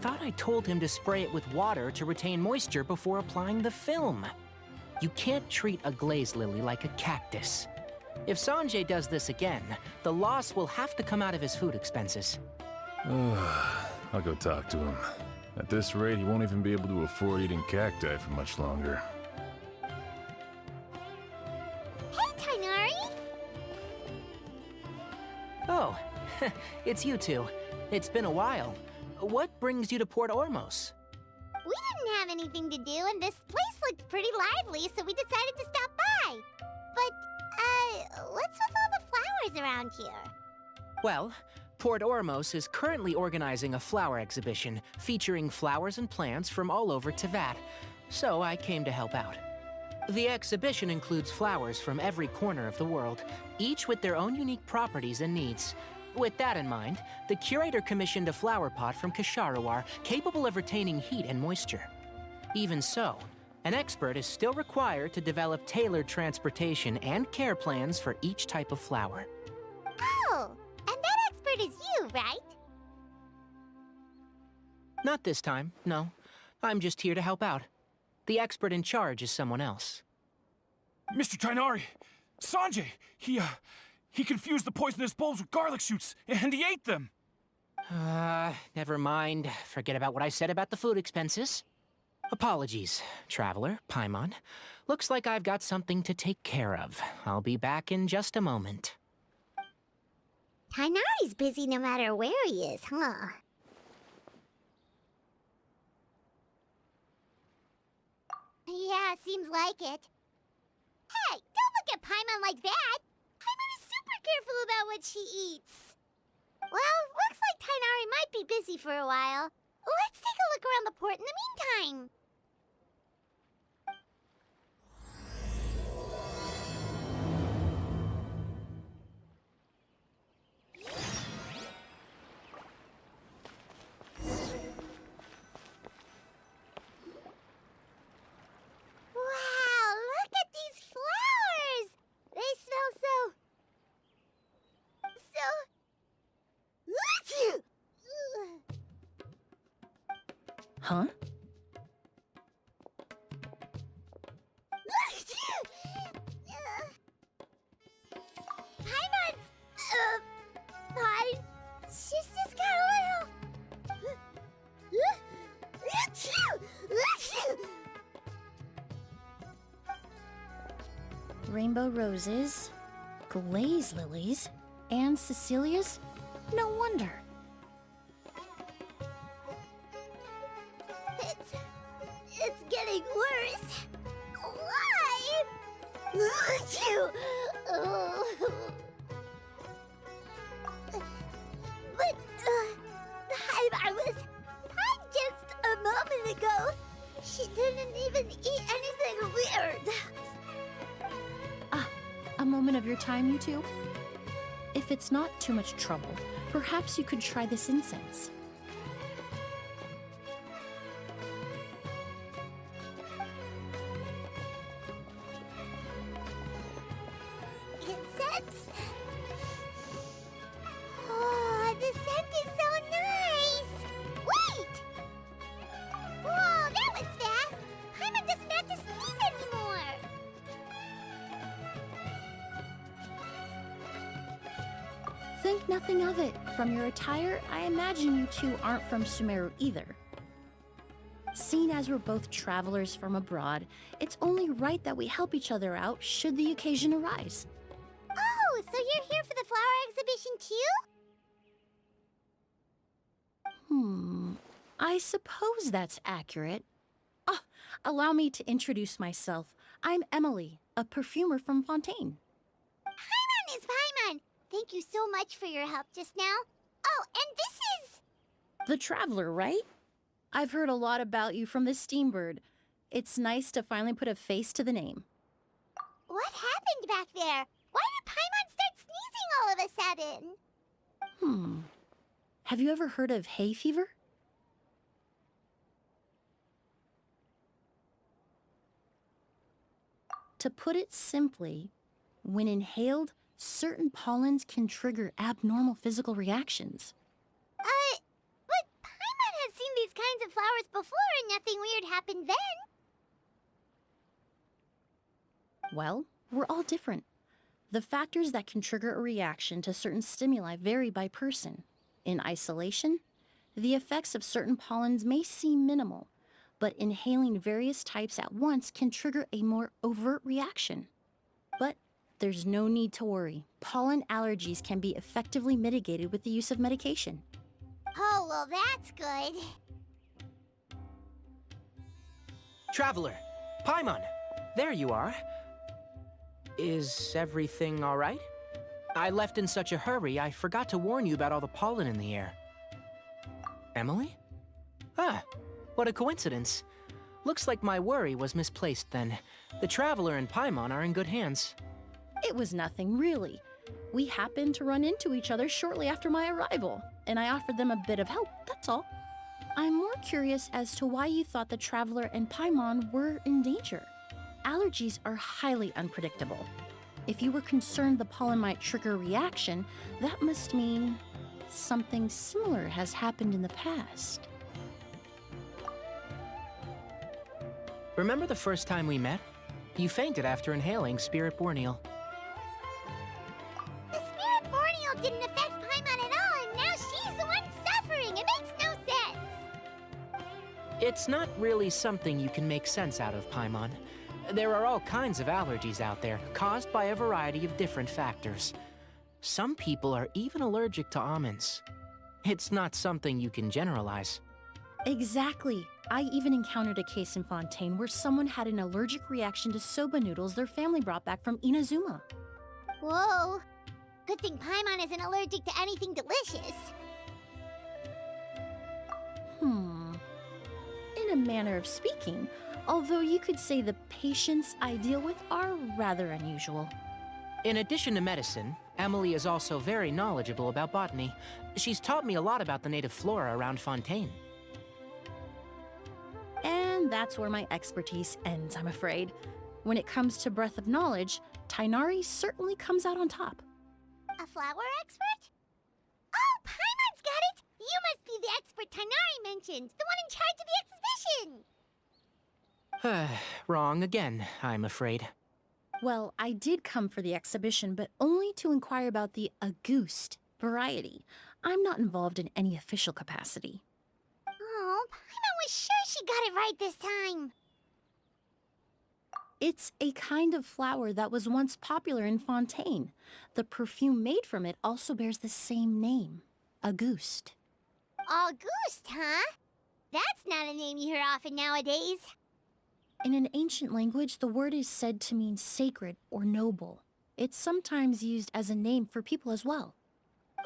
thought I told him to spray it with water to retain moisture before applying the film. You can't treat a glaze lily like a cactus. If Sanjay does this again, the loss will have to come out of his food expenses. I'll go talk to him. At this rate, he won't even be able to afford eating cacti for much longer. Hey, Tainari! Oh, it's you two. It's been a while. What brings you to Port Ormos? We didn't have anything to do, and this place looked pretty lively, so we decided to stop by. But, what's with all the flowers around here? Well, Port Ormos is currently organizing a flower exhibition featuring flowers and plants from all over Teyvat, so I came to help out. The exhibition includes flowers from every corner of the world, each with their own unique properties and needs. With that in mind, the curator commissioned a flower pot from Kasharawar capable of retaining heat and moisture. Even so, an expert is still required to develop tailored transportation and care plans for each type of flower. Oh, and that expert is you, right? Not this time, no. I'm just here to help out. The expert in charge is someone else. Mr. Tainari! Sanjay! He confused the poisonous bulbs with garlic shoots, and he ate them! Never mind. Forget about what I said about the food expenses. Apologies, Traveler, Paimon. Looks like I've got something to take care of. I'll be back in just a moment. Tainari's busy no matter where he is, huh? Yeah, seems like it. Hey, don't look at Paimon like that! Paimon is super careful about what she eats. Well, looks like Tainari might be busy for a while. Let's take a look around the port in the meantime. Wow, look at these flowers! They smell so... Huh? Paimon's... fine. She's just got a little... Rainbow roses, glaze lilies, and Cecilia's? No wonder. It's getting worse. Why? But, I was fine just a moment ago. She didn't even eat anything weird. A moment of your time, you two? If it's not too much trouble, perhaps you could try this incense. Incense? Oh, the scent is so nice! Wait! Whoa, that was fast! Paimon doesn't have to sneeze anymore! Think nothing of it. From your attire, I imagine you two aren't from Sumeru either. Seeing as we're both travelers from abroad, it's only right that we help each other out should the occasion arise. Oh, so you're here for the flower exhibition too? I suppose that's accurate. Ah, allow me to introduce myself. I'm Emilie, a perfumer from Fontaine. Paimon is Paimon! Thank you so much for your help just now. Oh, and this is... The Traveler, right? I've heard a lot about you from the Steambird. It's nice to finally put a face to the name. What happened back there? Why did Paimon start sneezing all of a sudden? Have you ever heard of hay fever? To put it simply, when inhaled, certain pollens can trigger abnormal physical reactions. But Paimon has seen these kinds of flowers before and nothing weird happened then. Well, we're all different. The factors that can trigger a reaction to certain stimuli vary by person. In isolation, the effects of certain pollens may seem minimal, but inhaling various types at once can trigger a more overt reaction. But there's no need to worry. Pollen allergies can be effectively mitigated with the use of medication. Oh, well, that's good. Traveler, Paimon, there you are. Is everything all right? I left in such a hurry, I forgot to warn you about all the pollen in the air. Emilie? Ah, what a coincidence. Looks like my worry was misplaced then. The Traveler and Paimon are in good hands. It was nothing, really. We happened to run into each other shortly after my arrival, and I offered them a bit of help, that's all. I'm more curious as to why you thought the Traveler and Paimon were in danger. Allergies are highly unpredictable. If you were concerned the pollen might trigger a reaction, that must mean something similar has happened in the past. Remember the first time we met? You fainted after inhaling Spirit Borneal. The Spirit Borneal didn't affect Paimon at all, and now she's the one suffering. It makes no sense. It's not really something you can make sense out of, Paimon. There are all kinds of allergies out there, caused by a variety of different factors. Some people are even allergic to almonds. It's not something you can generalize. Exactly. I even encountered a case in Fontaine where someone had an allergic reaction to soba noodles their family brought back from Inazuma. Whoa. Good thing Paimon isn't allergic to anything delicious. In a manner of speaking, although you could say the patients I deal with are rather unusual. In addition to medicine, Emilie is also very knowledgeable about botany. She's taught me a lot about the native flora around Fontaine. And that's where my expertise ends, I'm afraid. When it comes to breadth of knowledge, Tighnari certainly comes out on top. A flower expert? Oh, Paimon's got it! You must be the expert Tighnari mentioned, the one in charge of the exhibition! Wrong again, I'm afraid. Well, I did come for the exhibition, but only to inquire about the Auguste variety. I'm not involved in any official capacity. Oh, Paimon was sure she got it right this time. It's a kind of flower that was once popular in Fontaine. The perfume made from it also bears the same name, Auguste. Auguste, huh? That's not a name you hear often nowadays. In an ancient language, the word is said to mean sacred or noble. It's sometimes used as a name for people as well.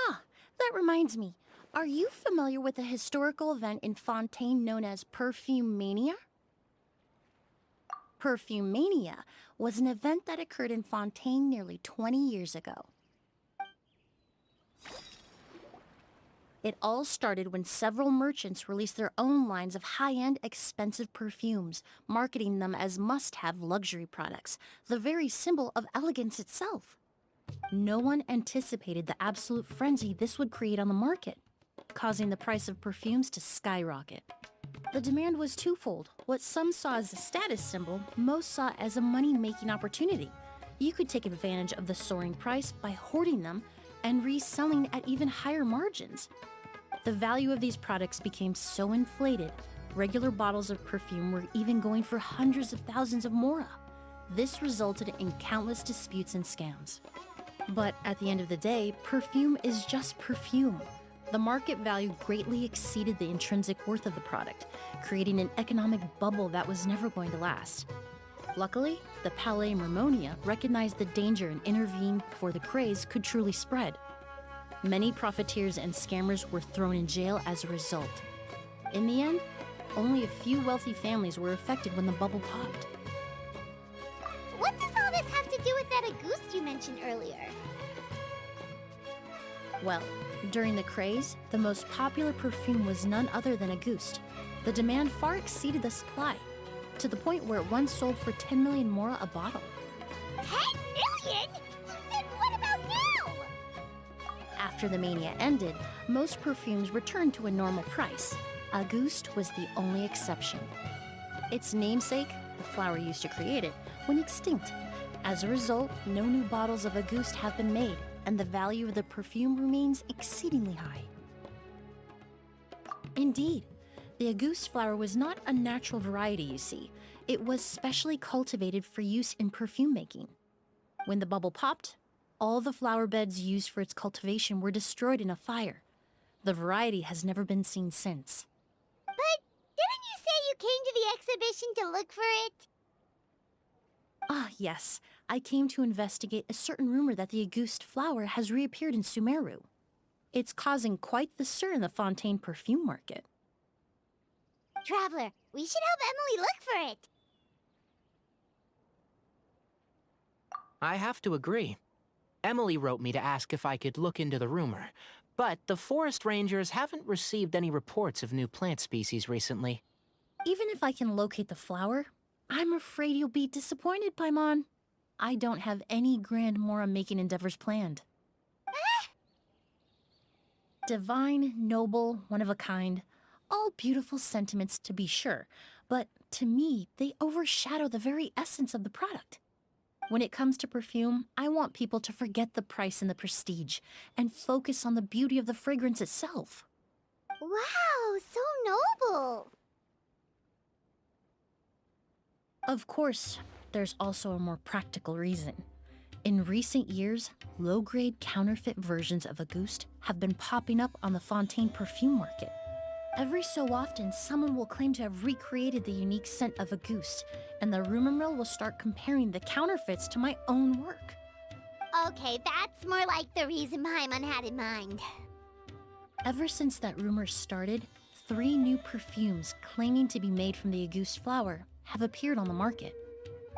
Ah, that reminds me. Are you familiar with a historical event in Fontaine known as Perfume Mania? Perfume Mania was an event that occurred in Fontaine nearly 20 years ago. It all started when several merchants released their own lines of high-end, expensive perfumes, marketing them as must-have luxury products, the very symbol of elegance itself. No one anticipated the absolute frenzy this would create on the market, causing the price of perfumes to skyrocket. The demand was twofold. What some saw as a status symbol, most saw as a money-making opportunity. You could take advantage of the soaring price by hoarding them and reselling at even higher margins. The value of these products became so inflated, regular bottles of perfume were even going for hundreds of thousands of mora. This resulted in countless disputes and scams. But at the end of the day, perfume is just perfume. The market value greatly exceeded the intrinsic worth of the product, creating an economic bubble that was never going to last. Luckily, the Palais Mermonia recognized the danger and intervened before the craze could truly spread. Many profiteers and scammers were thrown in jail as a result. In the end, only a few wealthy families were affected when the bubble popped. What does all this have to do with that Auguste you mentioned earlier? Well, during the craze, the most popular perfume was none other than Auguste. The demand far exceeded the supply, to the point where it once sold for 10 million mora a bottle. 10 million? Then what about now? After the mania ended, most perfumes returned to a normal price. Auguste was the only exception. Its namesake, the flower used to create it, went extinct. As a result, no new bottles of Auguste have been made, and the value of the perfume remains exceedingly high. Indeed, the Auguste flower was not a natural variety, you see. It was specially cultivated for use in perfume making. When the bubble popped, all the flower beds used for its cultivation were destroyed in a fire. The variety has never been seen since. But didn't you say you came to the exhibition to look for it? Ah, yes. I came to investigate a certain rumor that the Auguste flower has reappeared in Sumeru. It's causing quite the stir in the Fontaine perfume market. Traveler, we should help Emilie look for it. I have to agree. Emilie wrote me to ask if I could look into the rumor, but the forest rangers haven't received any reports of new plant species recently. Even if I can locate the flower, I'm afraid you'll be disappointed, Paimon. I don't have any grand Mora-making endeavors planned. Divine, noble, one of a kind. All beautiful sentiments, to be sure, but to me, they overshadow the very essence of the product. When it comes to perfume, I want people to forget the price and the prestige, and focus on the beauty of the fragrance itself. Wow, so noble. Of course, there's also a more practical reason. In recent years, low-grade counterfeit versions of Auguste have been popping up on the Fontaine perfume market. Every so often, someone will claim to have recreated the unique scent of Auguste, and the rumor mill will start comparing the counterfeits to my own work. Okay, that's more like the reason Paimon had in mind. Ever since that rumor started, 3 new perfumes claiming to be made from the Auguste flower have appeared on the market.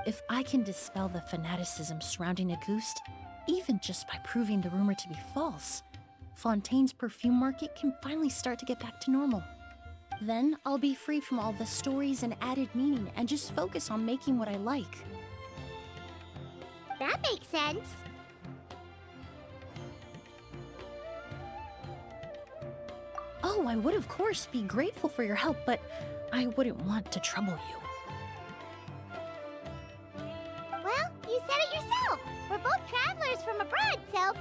If I can dispel the fanaticism surrounding Auguste, even just by proving the rumor to be false, Fontaine's perfume market can finally start to get back to normal. Then I'll be free from all the stories and added meaning and just focus on making what I like. That makes sense. Oh, I would of course be grateful for your help, but I wouldn't want to trouble you. Well, you said it yourself. We're both travelers from abroad, so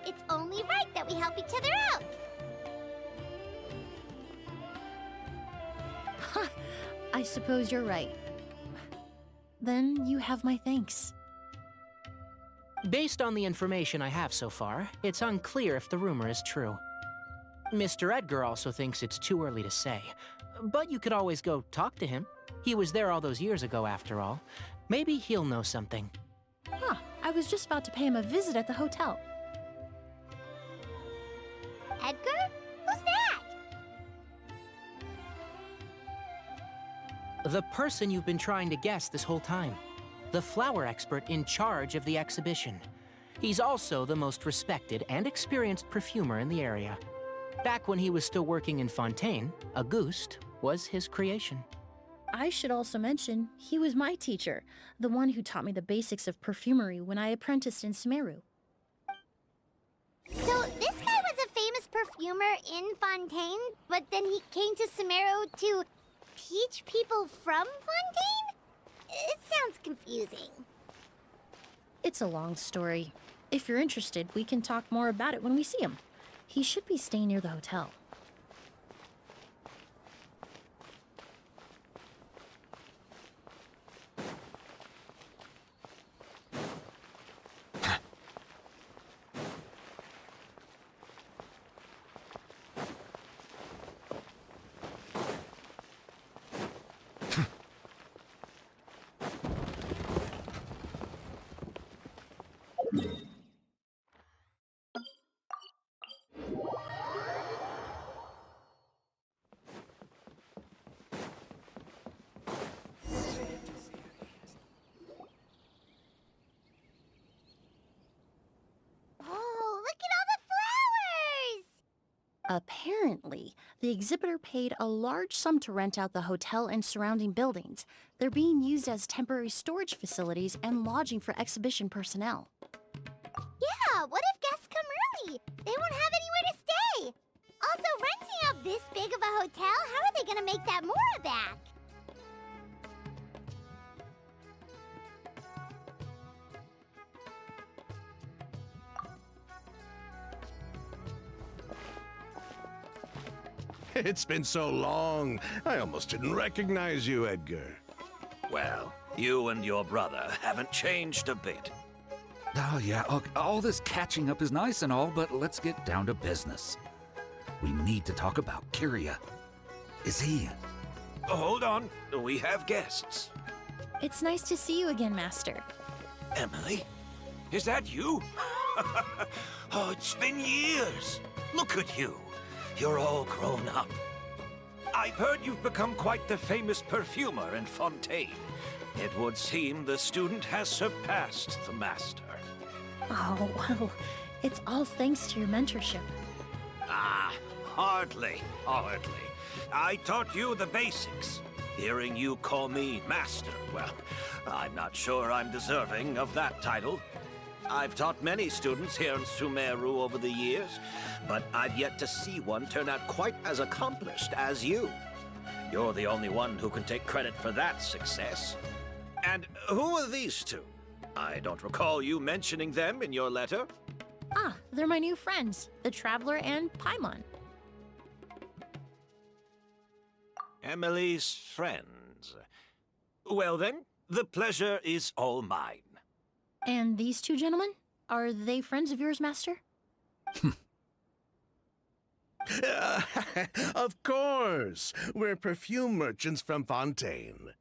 it's only right that we help each other out. Ha! I suppose you're right. Then you have my thanks. Based on the information I have so far, it's unclear if the rumor is true. Mr. Edgar also thinks it's too early to say, but you could always go talk to him. He was there all those years ago, after all. Maybe he'll know something. Huh, I was just about to pay him a visit at the hotel. Edgar? Who's that? The person you've been trying to guess this whole time. The flower expert in charge of the exhibition. He's also the most respected and experienced perfumer in the area. Back when he was still working in Fontaine, Auguste was his creation. I should also mention, he was my teacher, the one who taught me the basics of perfumery when I apprenticed in Sumeru. So this guy was a famous perfumer in Fontaine, but then he came to Sumeru to teach people from Fontaine? It sounds confusing. It's a long story. If you're interested, we can talk more about it when we see him. He should be staying near the hotel. Oh, look at all the flowers! Apparently, the exhibitor paid a large sum to rent out the hotel and surrounding buildings. They're being used as temporary storage facilities and lodging for exhibition personnel. Yeah, what if guests come early? They won't have anywhere to stay. Also, renting out this big of a hotel, how are they gonna make that Mora back? It's been so long, I almost didn't recognize you, Edgar. Well, you and your brother haven't changed a bit. Oh, yeah, all this catching up is nice and all, but let's get down to business. We need to talk about Kyria. Is he... Hold on, we have guests. It's nice to see you again, Master. Emilie? Is that you? Oh, it's been years. Look at you. You're all grown up. I've heard you've become quite the famous perfumer in Fontaine. It would seem the student has surpassed the master. Oh, well, it's all thanks to your mentorship. Ah, hardly. I taught you the basics. Hearing you call me master, well, I'm not sure I'm deserving of that title. I've taught many students here in Sumeru over the years, but I've yet to see one turn out quite as accomplished as you. You're the only one who can take credit for that success. And who are these two? I don't recall you mentioning them in your letter. Ah, they're my new friends, the Traveler and Paimon. Emilie's friends. Well then, the pleasure is all mine. And these two gentlemen? Are they friends of yours, Master? Of course! We're perfume merchants from Fontaine.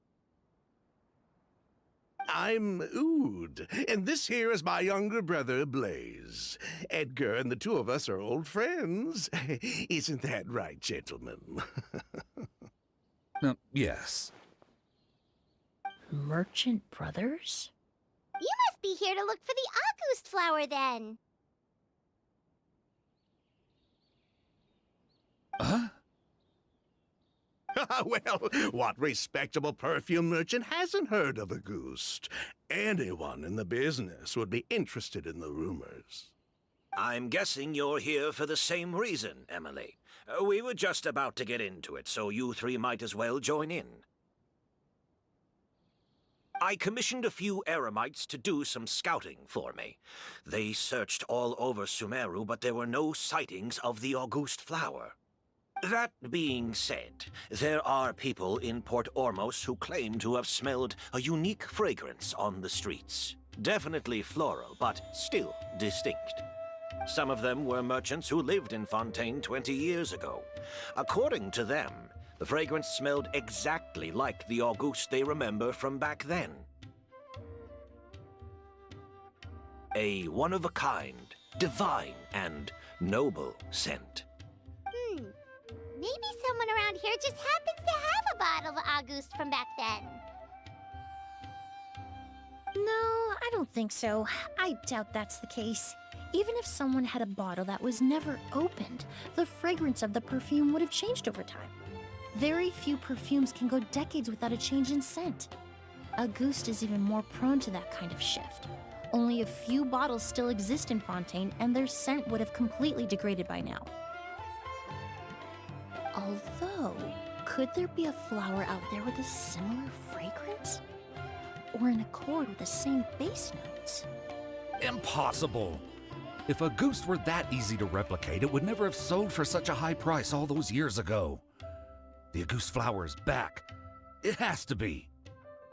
I'm Oud, and this here is my younger brother, Blaze. Edgar and the two of us are old friends. Isn't that right, gentlemen? Yes. Merchant brothers? You must be here to look for the August flower, then. Huh? Well, what respectable perfume merchant hasn't heard of Auguste? Anyone in the business would be interested in the rumors. I'm guessing you're here for the same reason, Emilie. We were just about to get into it, so you three might as well join in. I commissioned a few eremites to do some scouting for me. They searched all over Sumeru, but there were no sightings of the Auguste flower. That being said, there are people in Port Ormos who claim to have smelled a unique fragrance on the streets. Definitely floral, but still distinct. Some of them were merchants who lived in Fontaine 20 years ago. According to them, the fragrance smelled exactly like the Auguste they remember from back then. A one-of-a-kind, divine, and noble scent. Maybe someone around here just happens to have a bottle of August from back then. No, I don't think so. I doubt that's the case. Even if someone had a bottle that was never opened, the fragrance of the perfume would have changed over time. Very few perfumes can go decades without a change in scent. Auguste is even more prone to that kind of shift. Only a few bottles still exist in Fontaine, and their scent would have completely degraded by now. Although, could there be a flower out there with a similar fragrance? Or in accord with the same base notes? Impossible! If Auguste were that easy to replicate, it would never have sold for such a high price all those years ago. The Auguste flower is back. It has to be.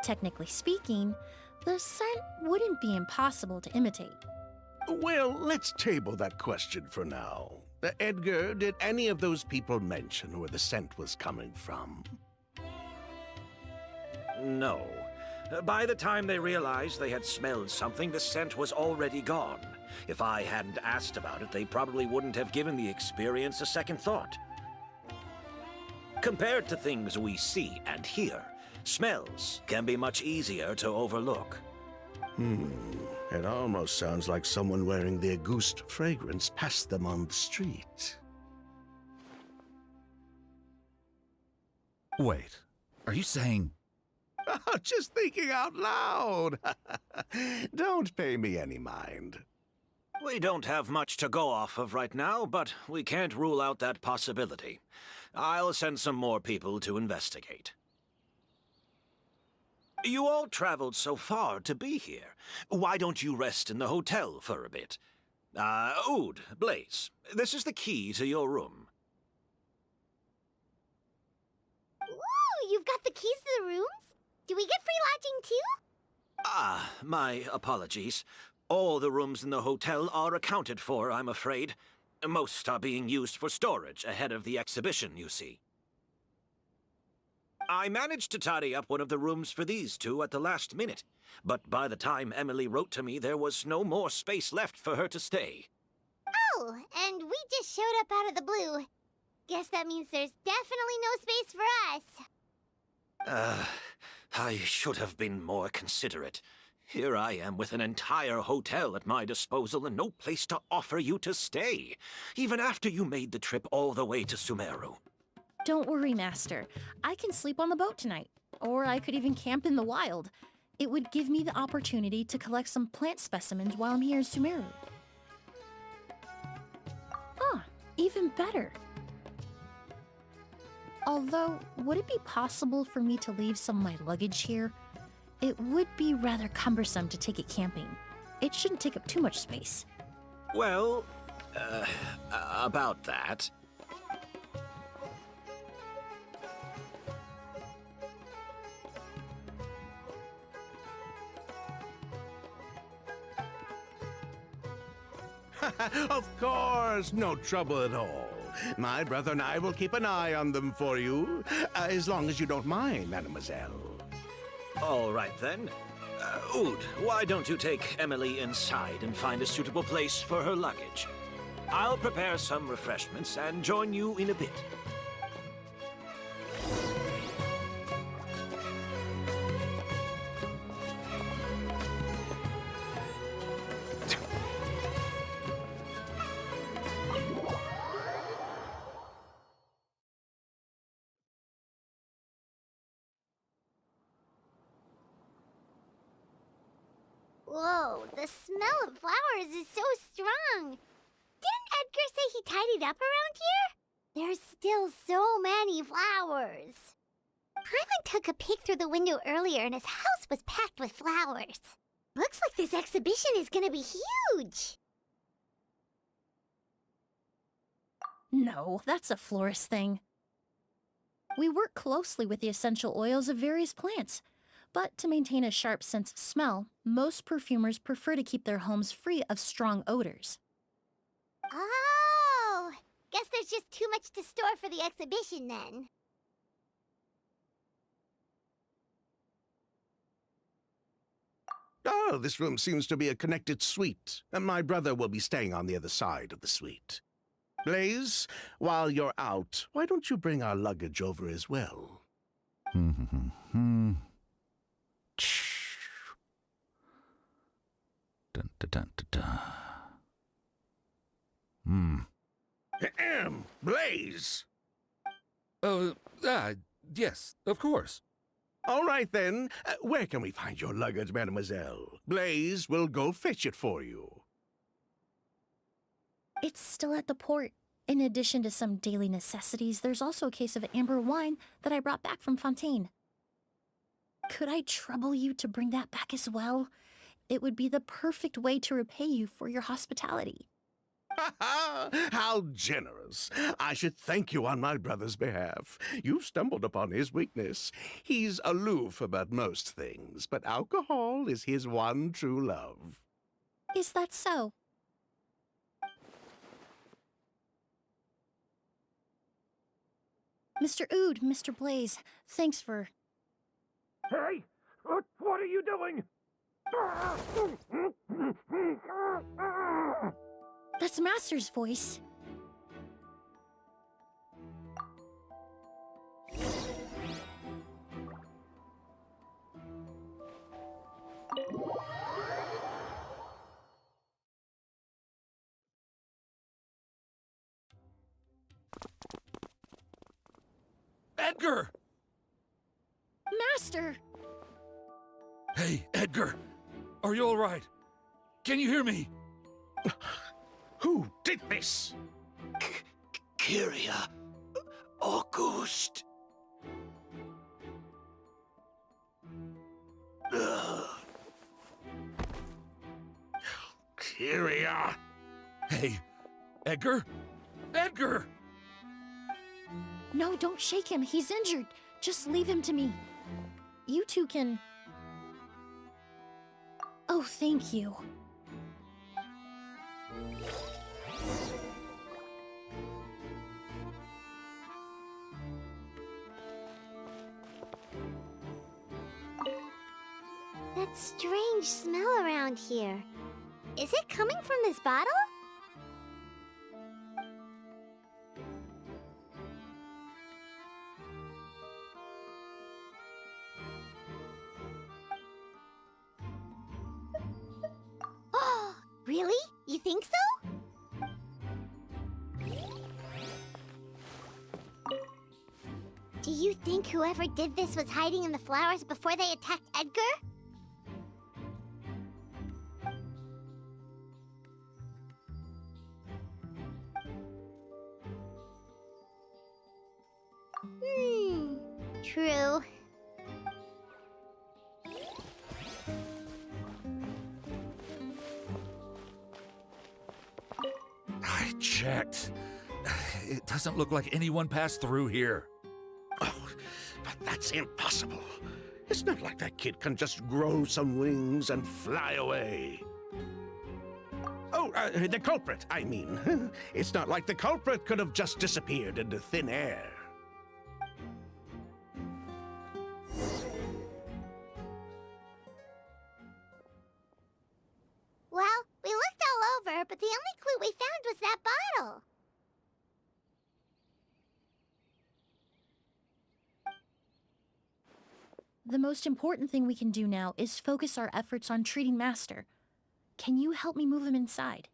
Technically speaking, the scent wouldn't be impossible to imitate. Well, let's table that question for now. Edgar, did any of those people mention where the scent was coming from? No. By the time they realized they had smelled something, the scent was already gone. If I hadn't asked about it, they probably wouldn't have given the experience a second thought. Compared to things we see and hear, smells can be much easier to overlook. It almost sounds like someone wearing the Auguste fragrance passed them on the street. Wait, are you saying... Just thinking out loud. Don't pay me any mind. We don't have much to go off of right now, but we can't rule out that possibility. I'll send some more people to investigate. You all traveled so far to be here. Why don't you rest in the hotel for a bit? Oud, Blaze, this is the key to your room. Ooh, you've got the keys to the rooms? Do we get free lodging too? My apologies. All the rooms in the hotel are accounted for, I'm afraid. Most are being used for storage ahead of the exhibition, you see. I managed to tidy up one of the rooms for these two at the last minute, but by the time Emilie wrote to me, there was no more space left for her to stay. Oh, and we just showed up out of the blue. Guess that means there's definitely no space for us. I should have been more considerate. Here I am with an entire hotel at my disposal and no place to offer you to stay, even after you made the trip all the way to Sumeru. Don't worry, Master. I can sleep on the boat tonight. Or I could even camp in the wild. It would give me the opportunity to collect some plant specimens while I'm here in Sumeru. Ah, even better. Although, would it be possible for me to leave some of my luggage here? It would be rather cumbersome to take it camping. It shouldn't take up too much space. Well, about that. Of course, no trouble at all. My brother and I will keep an eye on them for you, as long as you don't mind, mademoiselle. All right, then. Oud, why don't you take Emilie inside and find a suitable place for her luggage? I'll prepare some refreshments and join you in a bit. Whoa, the smell of flowers is so strong. Didn't Edgar say he tidied up around here? There's still so many flowers. Hyman took a peek through the window earlier and his house was packed with flowers. Looks like this exhibition is gonna be huge. No, that's a florist thing. We work closely with the essential oils of various plants, but to maintain a sharp sense of smell, most perfumers prefer to keep their homes free of strong odors. Oh, guess there's just too much to store for the exhibition then. Oh, this room seems to be a connected suite, and my brother will be staying on the other side of the suite. Blaze, while you're out, why don't you bring our luggage over as well? Dun, dun, dun, dun, dun. Ahem, Blaze! Yes, of course. All right, then. Where can we find your luggage, mademoiselle? Blaze will go fetch it for you. It's still at the port. In addition to some daily necessities, there's also a case of amber wine that I brought back from Fontaine. Could I trouble you to bring that back as well? It would be the perfect way to repay you for your hospitality. Ha ha! How generous! I should thank you on my brother's behalf. You've stumbled upon his weakness. He's aloof about most things, but alcohol is his one true love. Is that so? Mr. Oud, Mr. Blaze, thanks for... Hey! What are you doing? That's Master's voice. Edgar! Master! Hey, Edgar! Are you all right? Can you hear me? Who did this? Kyria. August. Kyria. Hey, Edgar? Edgar! No, don't shake him. He's injured. Just leave him to me. You two can... Oh, thank you. That strange smell around here. Is it coming from this bottle? Oh, really? You think so? Do you think whoever did this was hiding in the flowers before they attacked Edgar? True. I checked. It doesn't look like anyone passed through here. Oh, but that's impossible. It's not like that kid can just grow some wings and fly away. Oh, the culprit, I mean. It's not like the culprit could have just disappeared into thin air. Well, we looked all over, but the only clue we found was that bottle. The most important thing we can do now is focus our efforts on treating Master. Can you help me move him inside?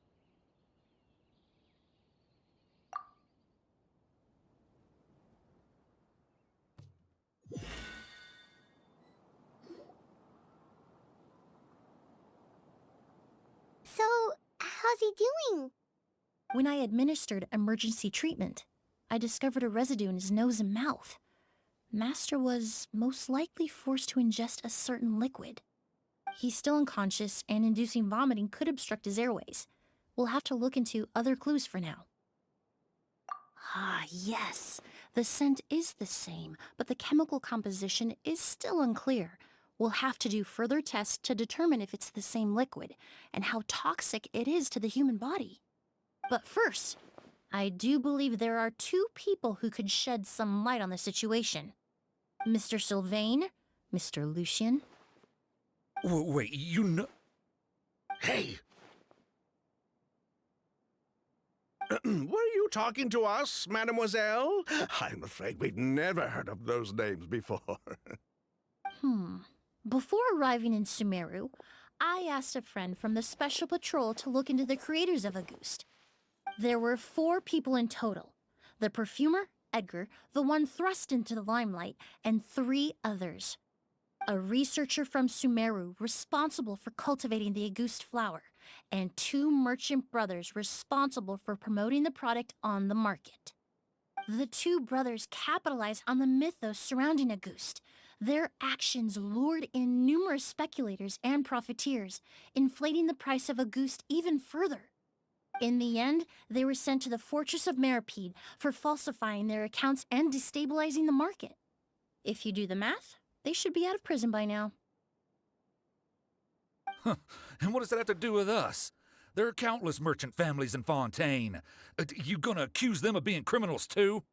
So, how's he doing? When I administered emergency treatment, I discovered a residue in his nose and mouth. Master was most likely forced to ingest a certain liquid. He's still unconscious, and inducing vomiting could obstruct his airways. We'll have to look into other clues for now. Ah, yes. The scent is the same, but the chemical composition is still unclear. We'll have to do further tests to determine if it's the same liquid, and how toxic it is to the human body. But first, I do believe there are two people who could shed some light on the situation. Mr. Sylvain, Mr. Lucian. Wait, you know... Hey! Were you talking to us, mademoiselle? I'm afraid we've never heard of those names before. Before arriving in Sumeru, I asked a friend from the Special Patrol to look into the creators of August. There were 4 people in total. The perfumer, Edgar, the one thrust into the limelight, and 3 others. A researcher from Sumeru responsible for cultivating the August flower, and 2 merchant brothers responsible for promoting the product on the market. The 2 brothers capitalized on the mythos surrounding August. Their actions lured in numerous speculators and profiteers, inflating the price of August even further. In the end, they were sent to the Fortress of Meripede for falsifying their accounts and destabilizing the market. If you do the math, they should be out of prison by now. Huh. And what does that have to do with us? There are countless merchant families in Fontaine. You gonna accuse them of being criminals too?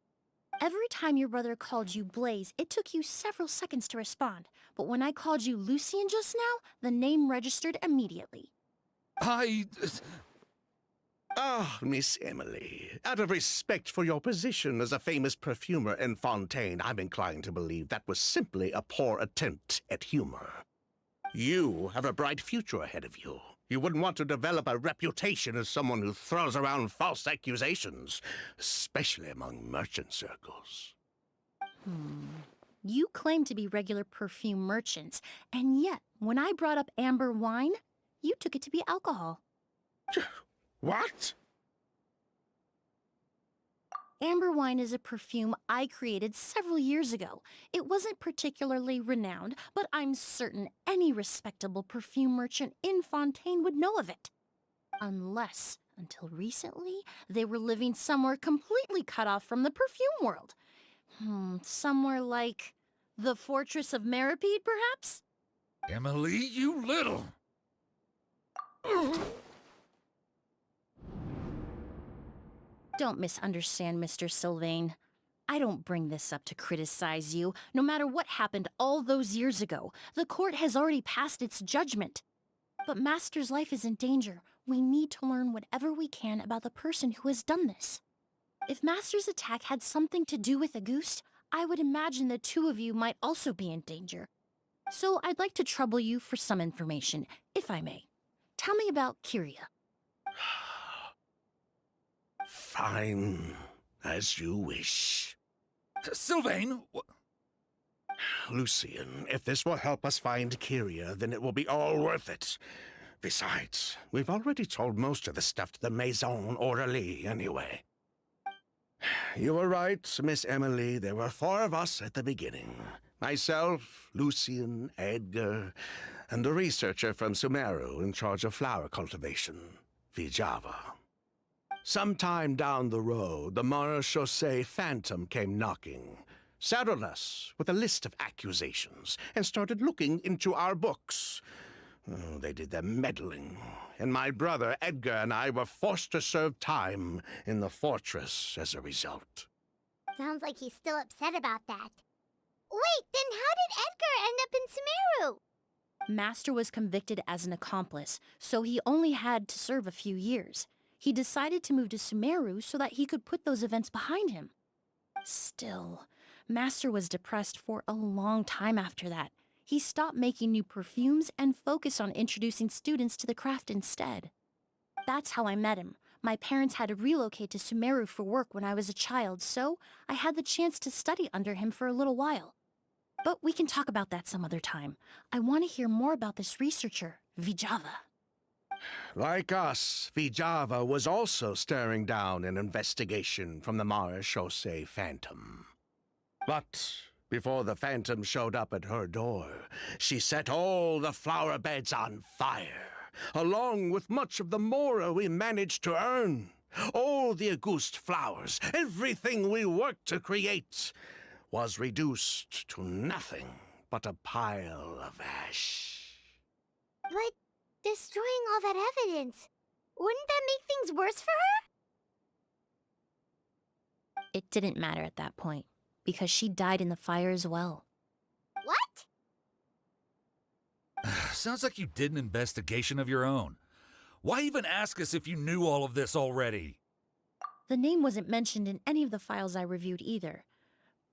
Every time your brother called you Blaze, it took you several seconds to respond. But when I called you Lucian just now, the name registered immediately. Ah, Miss Emilie, out of respect for your position as a famous perfumer in Fontaine, I'm inclined to believe that was simply a poor attempt at humor. You have a bright future ahead of you. You wouldn't want to develop a reputation as someone who throws around false accusations, especially among merchant circles. You claim to be regular perfume merchants, and yet, when I brought up amber wine, you took it to be alcohol. What? Amber wine is a perfume I created several years ago. It wasn't particularly renowned, but I'm certain any respectable perfume merchant in Fontaine would know of it. Unless, until recently, they were living somewhere completely cut off from the perfume world. Somewhere like the Fortress of Meripede, perhaps? Emilie, you little... Don't misunderstand, Mr. Sylvain. I don't bring this up to criticize you. No matter what happened all those years ago, the court has already passed its judgment. But Master's life is in danger. We need to learn whatever we can about the person who has done this. If Master's attack had something to do with Auguste, I would imagine the two of you might also be in danger. So I'd like to trouble you for some information, if I may. Tell me about Kyria. Fine, as you wish. Sylvain! Lucien, if this will help us find Kyria, then it will be all worth it. Besides, we've already told most of the stuff to the Maison Orderly anyway. You were right, Miss Emilie. There were 4 of us at the beginning. Myself, Lucien, Edgar, and the researcher from Sumeru in charge of flower cultivation, Vijava. Sometime down the road, the Marechaussee Phantom came knocking, saddled us with a list of accusations, and started looking into our books. Oh, they did their meddling, and my brother Edgar and I were forced to serve time in the fortress as a result. Sounds like he's still upset about that. Wait, then how did Edgar end up in Sumeru? Master was convicted as an accomplice, so he only had to serve a few years. He decided to move to Sumeru so that he could put those events behind him. Still, Master was depressed for a long time after that. He stopped making new perfumes and focused on introducing students to the craft instead. That's how I met him. My parents had to relocate to Sumeru for work when I was a child, so I had the chance to study under him for a little while. But we can talk about that some other time. I want to hear more about this researcher, Vijava. Like us, Vijava was also staring down an investigation from the Marechaussee Phantom. But before the Phantom showed up at her door, she set all the flower beds on fire, along with much of the mora we managed to earn. All the Auguste flowers, everything we worked to create, was reduced to nothing but a pile of ash. But destroying all that evidence, wouldn't that make things worse for her? It didn't matter at that point, because she died in the fire as well. What? Sounds like you did an investigation of your own. Why even ask us if you knew all of this already? The name wasn't mentioned in any of the files I reviewed either,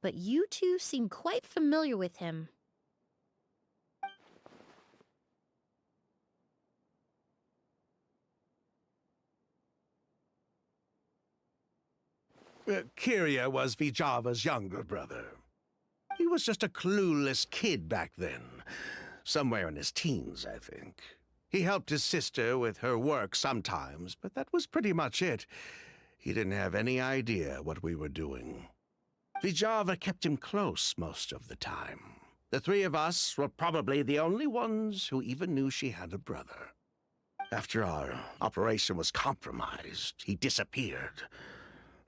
but you two seem quite familiar with him. Kyria was Vijava's younger brother. He was just a clueless kid back then. Somewhere in his teens, I think. He helped his sister with her work sometimes, but that was pretty much it. He didn't have any idea what we were doing. Vijava kept him close most of the time. The 3 of us were probably the only ones who even knew she had a brother. After our operation was compromised, he disappeared.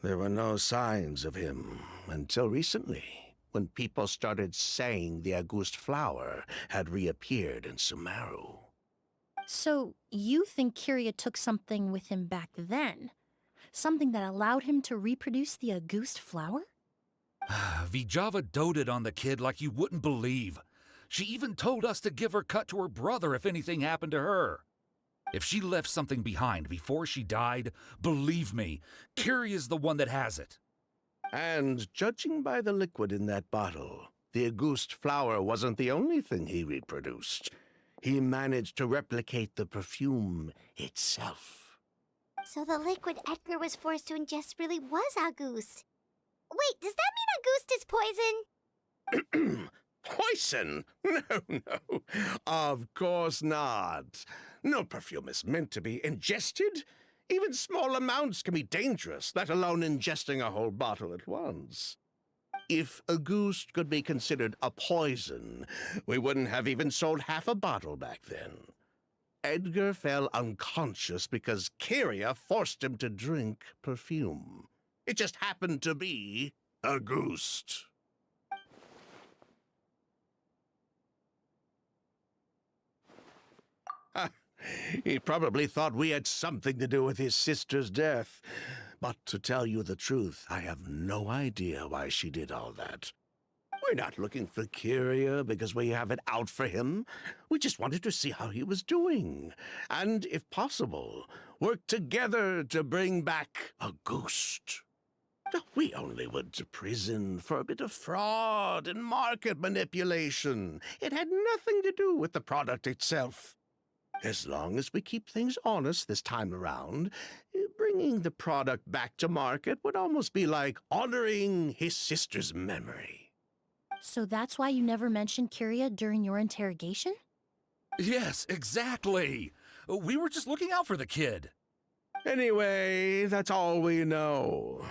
There were no signs of him until recently, when people started saying the Auguste flower had reappeared in Sumeru. So, you think Kyria took something with him back then? Something that allowed him to reproduce the Auguste flower? Vijava doted on the kid like you wouldn't believe. She even told us to give her cut to her brother if anything happened to her. If she left something behind before she died, believe me, Kyria's the one that has it. And judging by the liquid in that bottle, the Auguste flower wasn't the only thing he reproduced. He managed to replicate the perfume itself. So the liquid Edgar was forced to ingest really was Auguste. Wait, does that mean Auguste is poison? Poison? No. Of course not. No perfume is meant to be ingested. Even small amounts can be dangerous, let alone ingesting a whole bottle at once. If a goose could be considered a poison, we wouldn't have even sold half a bottle back then. Edgar fell unconscious because Kyria forced him to drink perfume. It just happened to be a goose. He probably thought we had something to do with his sister's death. But to tell you the truth, I have no idea why she did all that. We're not looking for Kyria because we have it out for him. We just wanted to see how he was doing. And, if possible, work together to bring back a ghost. We only went to prison for a bit of fraud and market manipulation. It had nothing to do with the product itself. As long as we keep things honest this time around, bringing the product back to market would almost be like honoring his sister's memory. So that's why you never mentioned Kyria during your interrogation? Yes, exactly. We were just looking out for the kid. Anyway, that's all we know.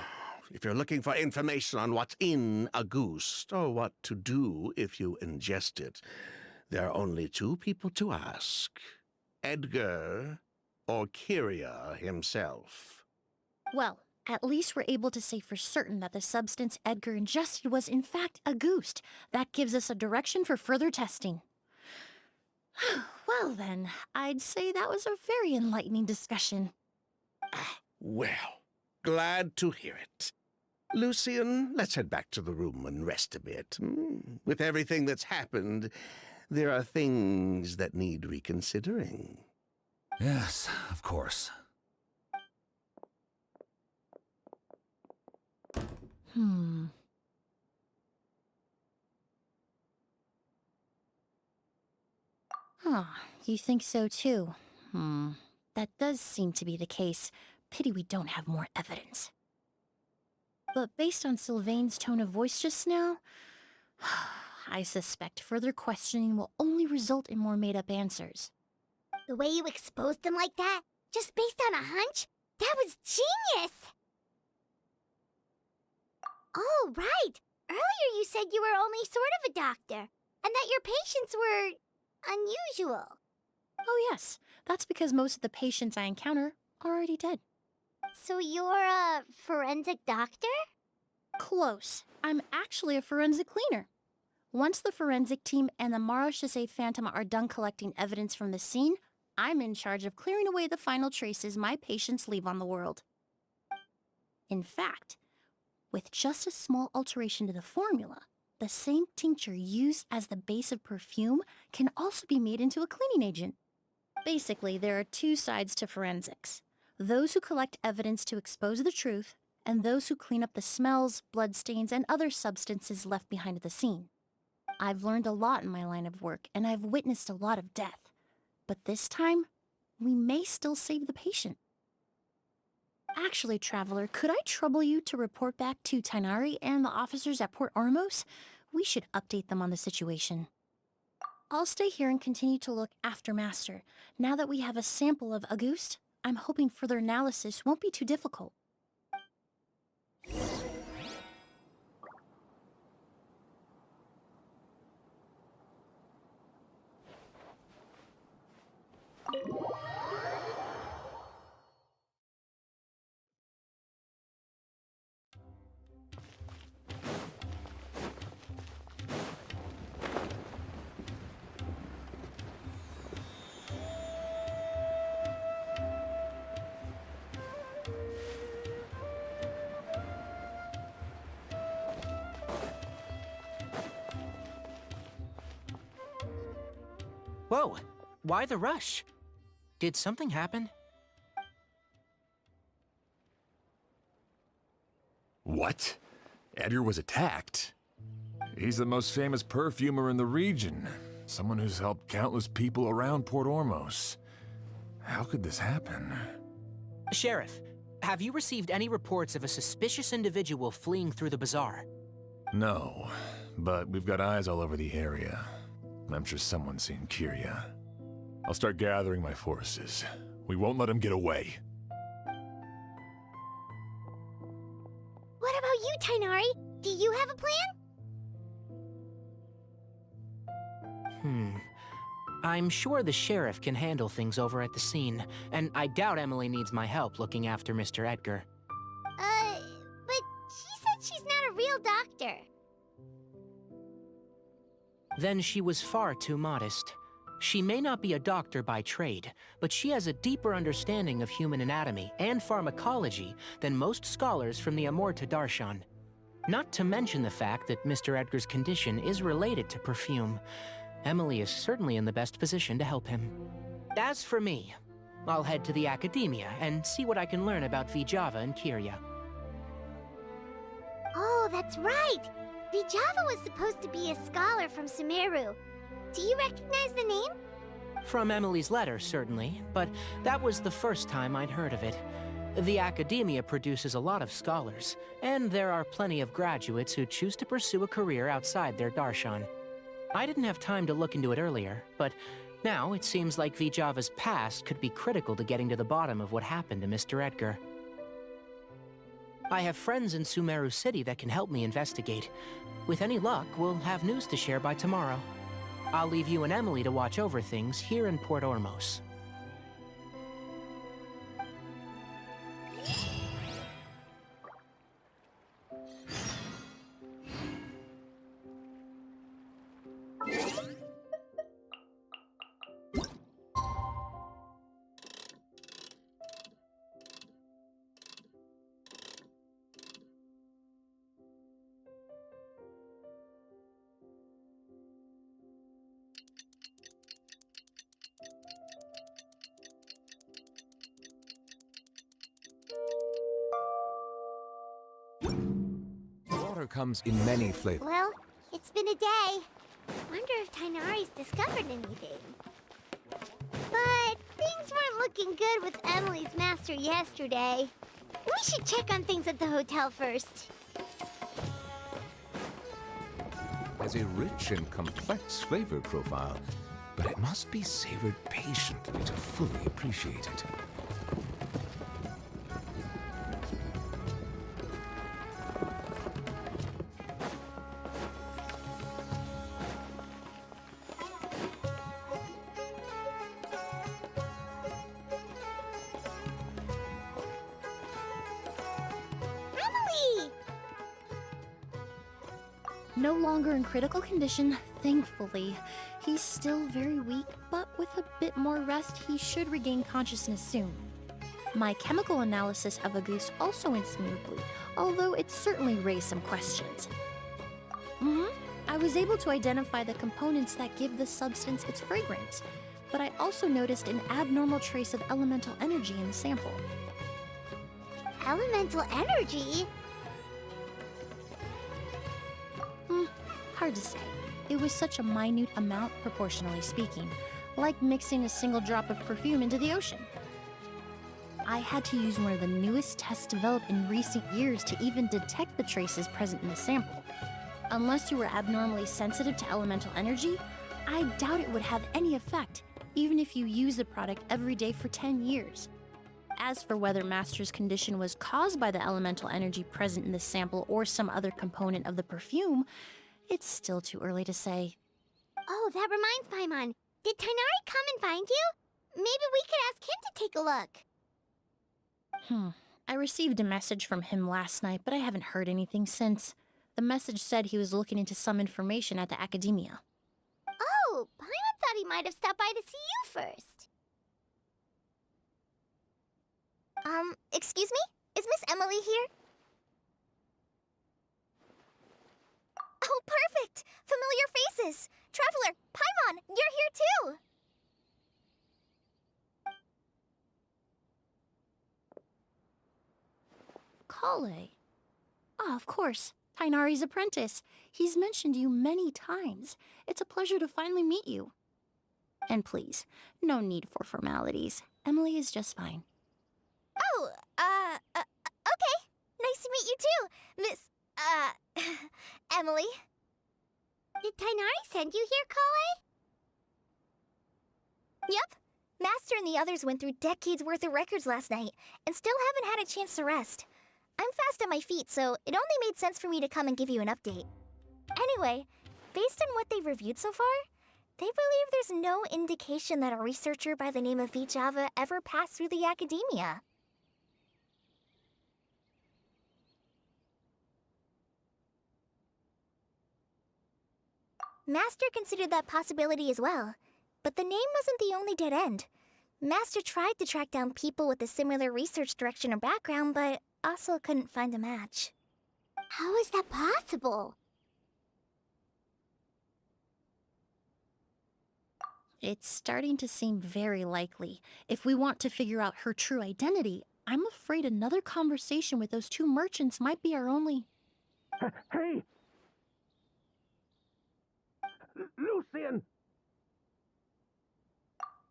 If you're looking for information on what's in a goose, or what to do if you ingest it, there are only two people to ask. Edgar or Kyria himself. Well, at least we're able to say for certain that the substance Edgar ingested was in fact a goose. That gives us a direction for further testing. Well then, I'd say that was a very enlightening discussion. Well, glad to hear it. Lucian, let's head back to the room and rest a bit. With everything that's happened, there are things that need reconsidering. Yes, of course. You think so too? That does seem to be the case. Pity we don't have more evidence. But based on Sylvain's tone of voice just now, I suspect further questioning will only result in more made-up answers. The way you exposed them like that, just based on a hunch, that was genius! Oh, right! Earlier you said you were only sort of a doctor, and that your patients were unusual. Oh yes, that's because most of the patients I encounter are already dead. So you're a forensic doctor? Close. I'm actually a forensic cleaner. Once the forensic team and the Marachese Phantom are done collecting evidence from the scene, I'm in charge of clearing away the final traces my patients leave on the world. In fact, with just a small alteration to the formula, the same tincture used as the base of perfume can also be made into a cleaning agent. Basically, there are two sides to forensics. Those who collect evidence to expose the truth, and those who clean up the smells, bloodstains, and other substances left behind at the scene. I've learned a lot in my line of work, and I've witnessed a lot of death. But this time, we may still save the patient. Actually, Traveler, could I trouble you to report back to Tighnari and the officers at Port Ormos? We should update them on the situation. I'll stay here and continue to look after Master. Now that we have a sample of Auguste, I'm hoping further analysis won't be too difficult. Whoa, why the rush? Did something happen? What? Edgar was attacked? He's the most famous perfumer in the region. Someone who's helped countless people around Port Ormos. How could this happen? Sheriff, have you received any reports of a suspicious individual fleeing through the bazaar? No, but we've got eyes all over the area. I'm sure someone's seen Kyria. I'll start gathering my forces. We won't let him get away. Tainari, do you have a plan? I'm sure the sheriff can handle things over at the scene, and I doubt Emilie needs my help looking after Mr. Edgar. But she said she's not a real doctor. Then she was far too modest. She may not be a doctor by trade, but she has a deeper understanding of human anatomy and pharmacology than most scholars from the Amurta Darshan. Not to mention the fact that Mr. Edgar's condition is related to perfume. Emilie is certainly in the best position to help him. As for me, I'll head to the academia and see what I can learn about Vijava and Kirya. Oh, that's right! Vijava was supposed to be a scholar from Sumeru. Do you recognize the name? From Emilie's letter, certainly, but that was the first time I'd heard of it. The academia produces a lot of scholars, and there are plenty of graduates who choose to pursue a career outside their darshan. I didn't have time to look into it earlier, but now it seems like Vijava's past could be critical to getting to the bottom of what happened to Mr. Edgar. I have friends in Sumeru City that can help me investigate. With any luck, we'll have news to share by tomorrow. I'll leave you and Emilie to watch over things here in Port Ormos. Water comes in many flavors. Well, it's been a day. Wonder if Tainari's discovered anything. But things weren't looking good with Emilie's master yesterday. We should check on things at the hotel first. Has a rich and complex flavor profile, but it must be savored patiently to fully appreciate it. Emilie! No longer in critical condition, thankfully. He's still very weak, but with a bit more rest, he should regain consciousness soon. My chemical analysis of a goose also went smoothly, although it certainly raised some questions. I was able to identify the components that give the substance its fragrance, but I also noticed an abnormal trace of elemental energy in the sample. Elemental energy? Hard to say. It was such a minute amount, proportionally speaking, like mixing a single drop of perfume into the ocean. I had to use one of the newest tests developed in recent years to even detect the traces present in the sample. Unless you were abnormally sensitive to elemental energy, I doubt it would have any effect, even if you use the product every day for 10 years. As for whether Master's condition was caused by the elemental energy present in the sample or some other component of the perfume, it's still too early to say. Oh, that reminds Paimon. Did Tainari come and find you? Maybe we could ask him to take a look. I received a message from him last night, but I haven't heard anything since. The message said he was looking into some information at the academia. Oh, Paimon thought he might have stopped by to see you first. Excuse me? Is Miss Emilie here? Oh, perfect! Familiar faces! Traveler, Paimon, you're here too! Kale. Ah, of course. Tainari's apprentice. He's mentioned you many times. It's a pleasure to finally meet you. And please, no need for formalities. Emilie is just fine. Oh, okay. Nice to meet you too, Miss, Emilie. Did Tainari send you here, Kale? Yep. Master and the others went through decades worth of records last night, and still haven't had a chance to rest. I'm fast on my feet, so it only made sense for me to come and give you an update. Anyway, based on what they've reviewed so far, they believe there's no indication that a researcher by the name of Vijava ever passed through the academia. Master considered that possibility as well, but the name wasn't the only dead end. Master tried to track down people with a similar research direction or background, but also couldn't find a match. How is that possible? It's starting to seem very likely. If we want to figure out her true identity, I'm afraid another conversation with those two merchants might be our only... Hey! Lucian!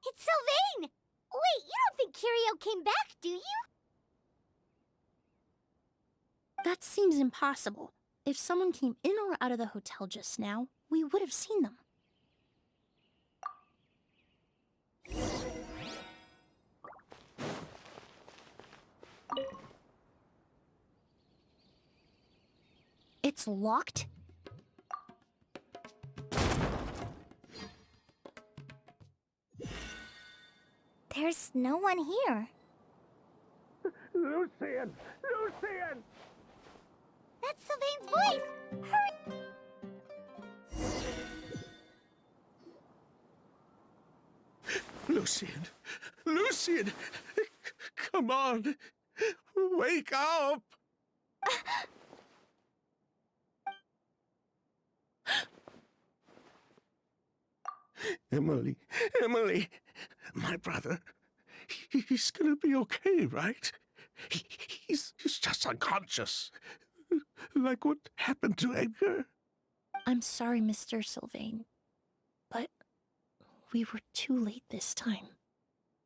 It's Sylvain! Wait, you don't think Curio came back, do you? That seems impossible. If someone came in or out of the hotel just now, we would have seen them. It's locked? There's no one here. Lucian! Lucian! That's Sylvain's voice! Hurry! Lucian! Lucian! Come on! Wake up! Emilie, Emilie, my brother, he's gonna be okay, right? He's just unconscious, like what happened to Edgar. I'm sorry, Mr. Sylvain, but we were too late this time.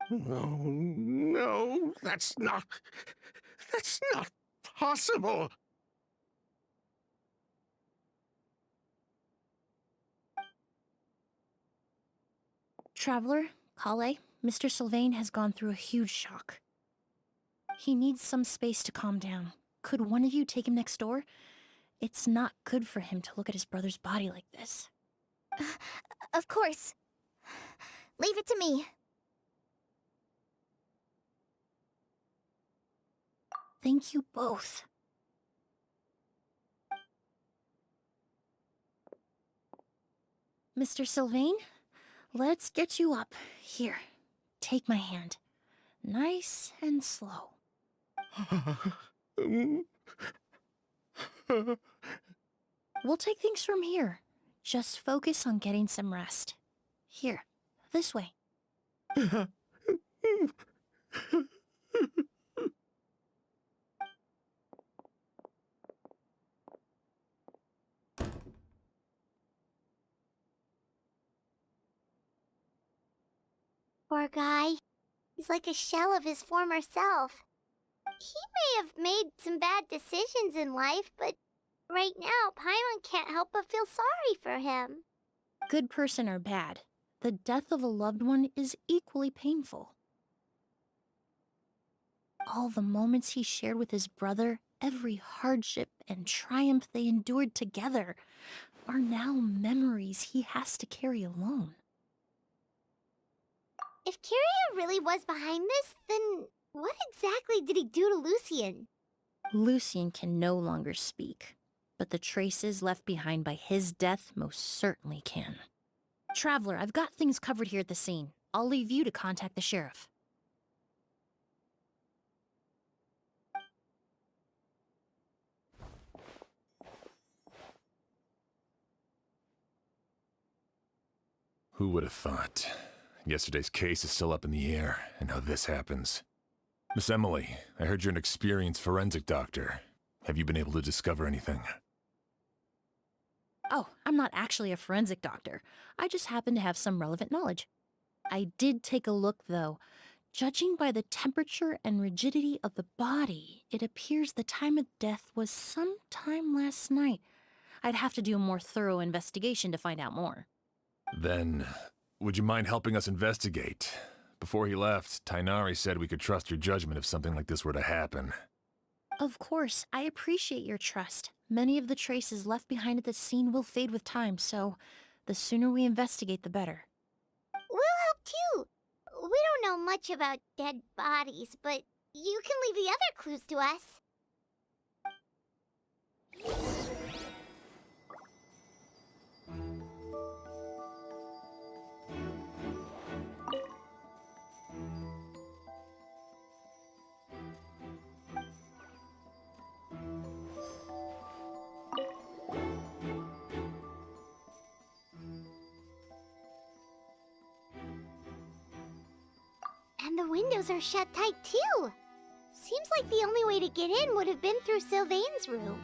No, no, that's not possible. Traveler, Kale, Mr. Sylvain has gone through a huge shock. He needs some space to calm down. Could one of you take him next door? It's not good for him to look at his brother's body like this. Of course. Leave it to me. Thank you both. Mr. Sylvain, let's get you up. Here, take my hand. Nice and slow. We'll take things from here. Just focus on getting some rest. Here, this way. Poor guy. He's like a shell of his former self. He may have made some bad decisions in life, but right now, Paimon can't help but feel sorry for him. Good person or bad, the death of a loved one is equally painful. All the moments he shared with his brother, every hardship and triumph they endured together, are now memories he has to carry alone. If Curio really was behind this, then what exactly did he do to Lucian? Lucian can no longer speak, but the traces left behind by his death most certainly can. Traveler, I've got things covered here at the scene. I'll leave you to contact the sheriff. Who would have thought? Yesterday's case is still up in the air, and now this happens. Miss Emilie, I heard you're an experienced forensic doctor. Have you been able to discover anything? Oh, I'm not actually a forensic doctor. I just happen to have some relevant knowledge. I did take a look, though. Judging by the temperature and rigidity of the body, it appears the time of death was sometime last night. I'd have to do a more thorough investigation to find out more. Then, would you mind helping us investigate? Before he left, Tainari said we could trust your judgment if something like this were to happen. Of course, I appreciate your trust. Many of the traces left behind at the scene will fade with time, so the sooner we investigate, the better. We'll help too. We don't know much about dead bodies, but you can leave the other clues to us. And the windows are shut tight too. Seems like the only way to get in would have been through Sylvain's room.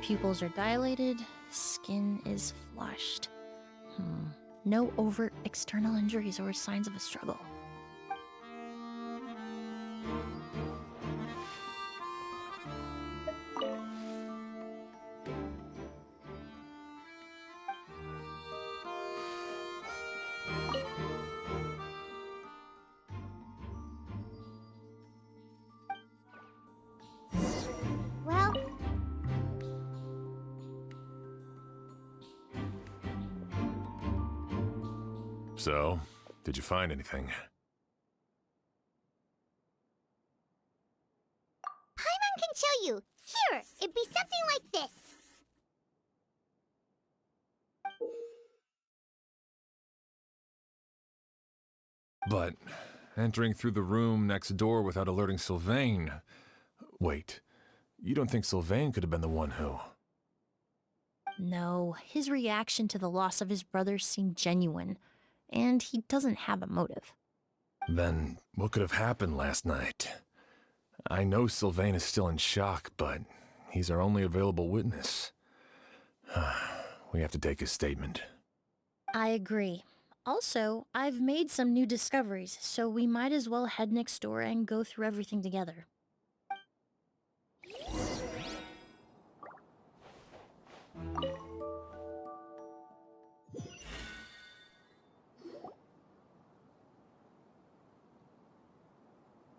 Pupils are dilated, skin is flushed. No overt external injuries or signs of a struggle. Well, So, did you find anything? Paimon can show you. Here, it'd be something like this. But entering through the room next door without alerting Sylvain... Wait, you don't think Sylvain could have been the one who... No, his reaction to the loss of his brother seemed genuine, and he doesn't have a motive. Then what could have happened last night? I know Sylvain is still in shock, but he's our only available witness. We have to take his statement. I agree. Also, I've made some new discoveries, so we might as well head next door and go through everything together.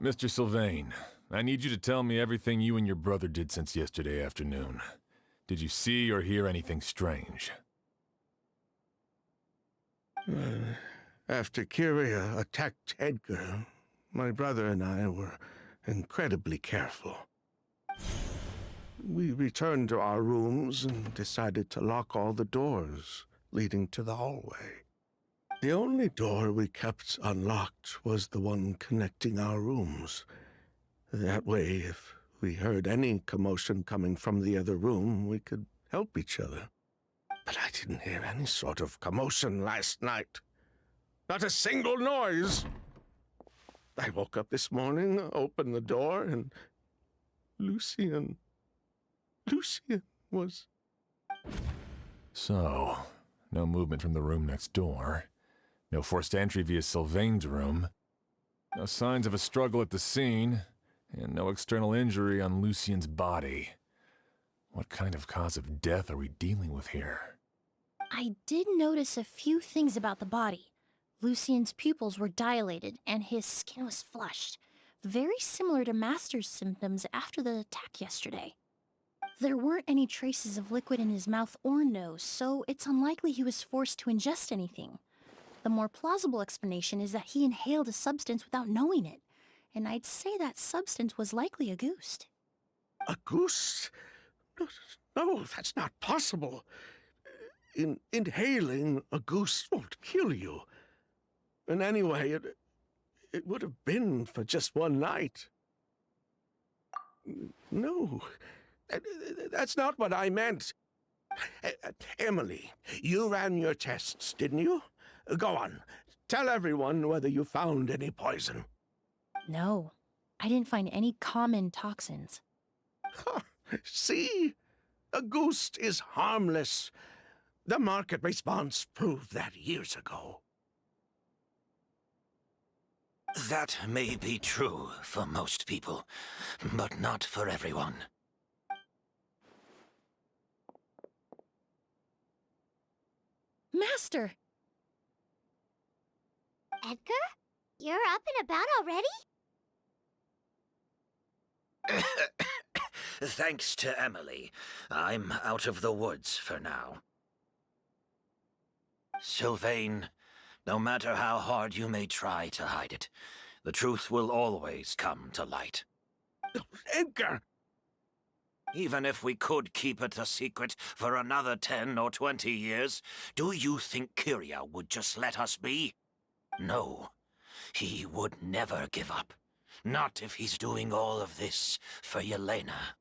Mr. Sylvain, I need you to tell me everything you and your brother did since yesterday afternoon. Did you see or hear anything strange? After Kyria attacked Edgar, my brother and I were incredibly careful. We returned to our rooms and decided to lock all the doors leading to the hallway. The only door we kept unlocked was the one connecting our rooms. That way, if we heard any commotion coming from the other room, we could help each other. But I didn't hear any sort of commotion last night. Not a single noise. I woke up this morning, opened the door, and Lucian was... So, no movement from the room next door. No forced entry via Sylvain's room. No signs of a struggle at the scene. And no external injury on Lucian's body. What kind of cause of death are we dealing with here? I did notice a few things about the body. Lucian's pupils were dilated, and his skin was flushed. Very similar to Master's symptoms after the attack yesterday. There weren't any traces of liquid in his mouth or nose, so it's unlikely he was forced to ingest anything. The more plausible explanation is that he inhaled a substance without knowing it, and I'd say that substance was likely a ghost. A goose? No, that's not possible. Inhaling a goose won't kill you. And anyway, it would have been for just one night. No, that's not what I meant. Emilie, you ran your tests, didn't you? Go on, tell everyone whether you found any poison. No, I didn't find any common toxins. See? A ghost is harmless. The market response proved that years ago. That may be true for most people, but not for everyone. Master! Edgar? You're up and about already? Thanks to Emilie, I'm out of the woods for now. Sylvain, no matter how hard you may try to hide it, the truth will always come to light. Edgar! Even if we could keep it a secret for another 10 or 20 years, do you think Kyria would just let us be? No, he would never give up. Not if he's doing all of this for Yelena.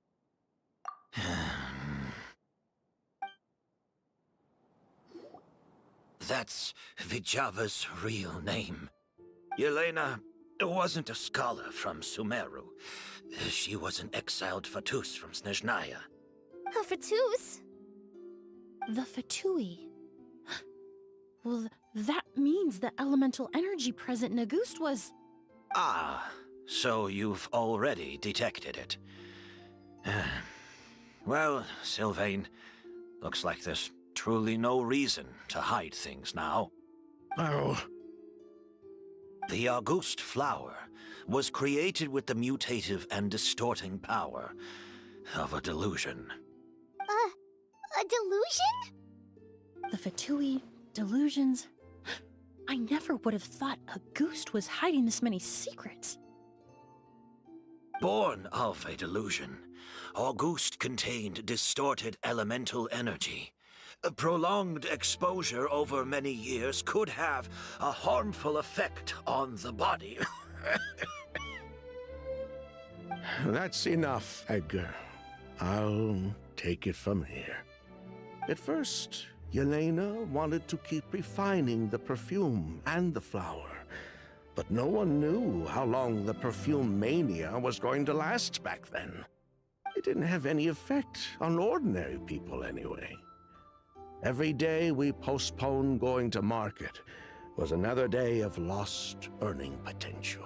That's Vijava's real name. Yelena wasn't a scholar from Sumeru. She was an exiled Fatus from Snezhnaya. A Fatus? The Fatui. Well, that means the elemental energy present in Auguste was... Ah, so you've already detected it. Well, Sylvain, looks like there's truly no reason to hide things now. Oh, The Auguste flower was created with the mutative and distorting power of a delusion. A delusion? The Fatui, delusions... I never would have thought Auguste was hiding this many secrets. Born of a delusion, Auguste contained distorted elemental energy. A prolonged exposure over many years could have a harmful effect on the body. that's enough, Edgar. I'll take it from here. At first, Yelena wanted to keep refining the perfume and the flower, but no one knew how long the perfume mania was going to last back then. It didn't have any effect on ordinary people anyway. Every day we postponed going to market was another day of lost earning potential.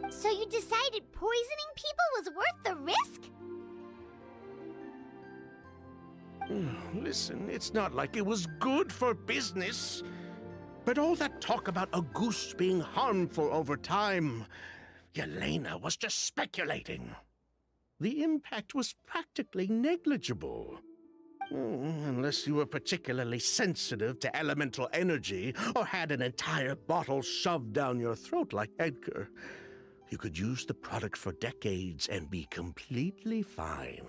So you decided poisoning people was worth the risk? Listen, it's not like it was good for business. But all that talk about Auguste being harmful over time, Yelena was just speculating. The impact was practically negligible. Unless you were particularly sensitive to elemental energy or had an entire bottle shoved down your throat like Edgar. You could use the product for decades and be completely fine.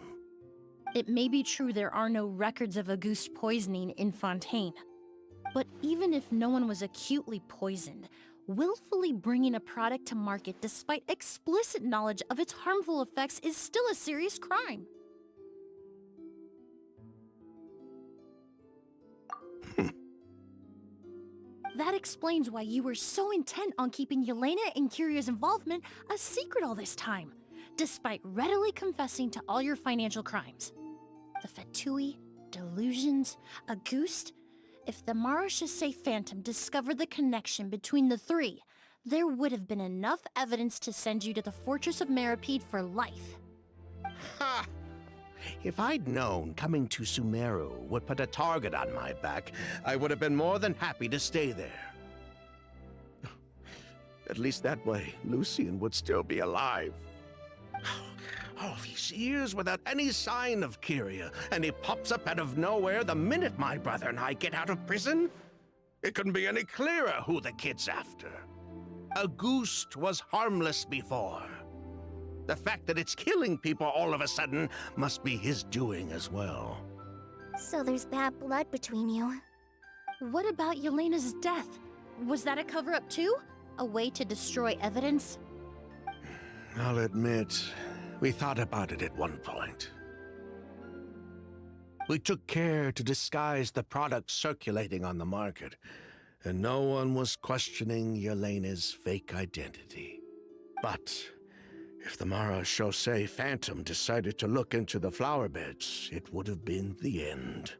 It may be true there are no records of Auguste poisoning in Fontaine. But even if no one was acutely poisoned, willfully bringing a product to market despite explicit knowledge of its harmful effects is still a serious crime. That explains why you were so intent on keeping Yelena and Kyria's involvement a secret all this time, despite readily confessing to all your financial crimes. The Fatui, delusions, Auguste. If the Marechaussee Phantom discovered the connection between the three, there would have been enough evidence to send you to the Fortress of Meripede for life. Ha! If I'd known coming to Sumeru would put a target on my back, I would have been more than happy to stay there. At least that way, Lucien would still be alive. All these years without any sign of Kyria, and he pops up out of nowhere the minute my brother and I get out of prison? It couldn't be any clearer who the kid's after. Auguste was harmless before. The fact that it's killing people all of a sudden must be his doing as well. So there's bad blood between you. What about Yelena's death? Was that a cover-up too? A way to destroy evidence? I'll admit, we thought about it at one point. We took care to disguise the products circulating on the market, and no one was questioning Yelena's fake identity. But if the Marechaussee Phantom decided to look into the flower beds, it would have been the end.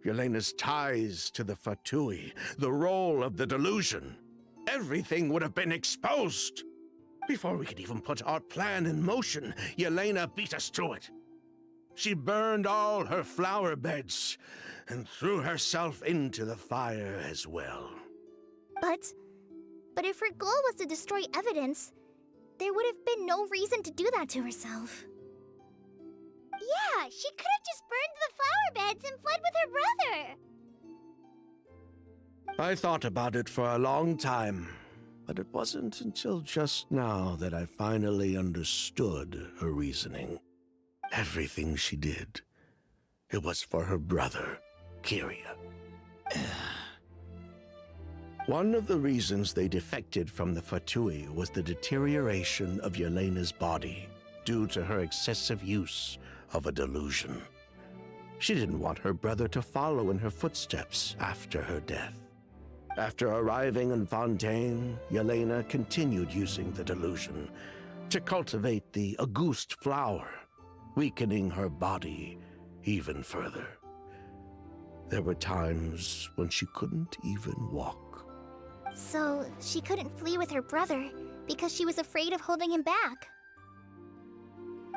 Yelena's ties to the Fatui, the role of the delusion, everything would have been exposed. Before we could even put our plan in motion, Yelena beat us to it. She burned all her flower beds and threw herself into the fire as well. But if her goal was to destroy evidence, there would have been no reason to do that to herself. Yeah, she could have just burned the flower beds and fled with her brother. I thought about it for a long time, but it wasn't until just now that I finally understood her reasoning. Everything she did, it was for her brother, Kyria. One of the reasons they defected from the Fatui was the deterioration of Yelena's body due to her excessive use of a delusion. She didn't want her brother to follow in her footsteps after her death. After arriving in Fontaine, Yelena continued using the delusion to cultivate the Auguste flower, weakening her body even further. There were times when she couldn't even walk. So she couldn't flee with her brother because she was afraid of holding him back.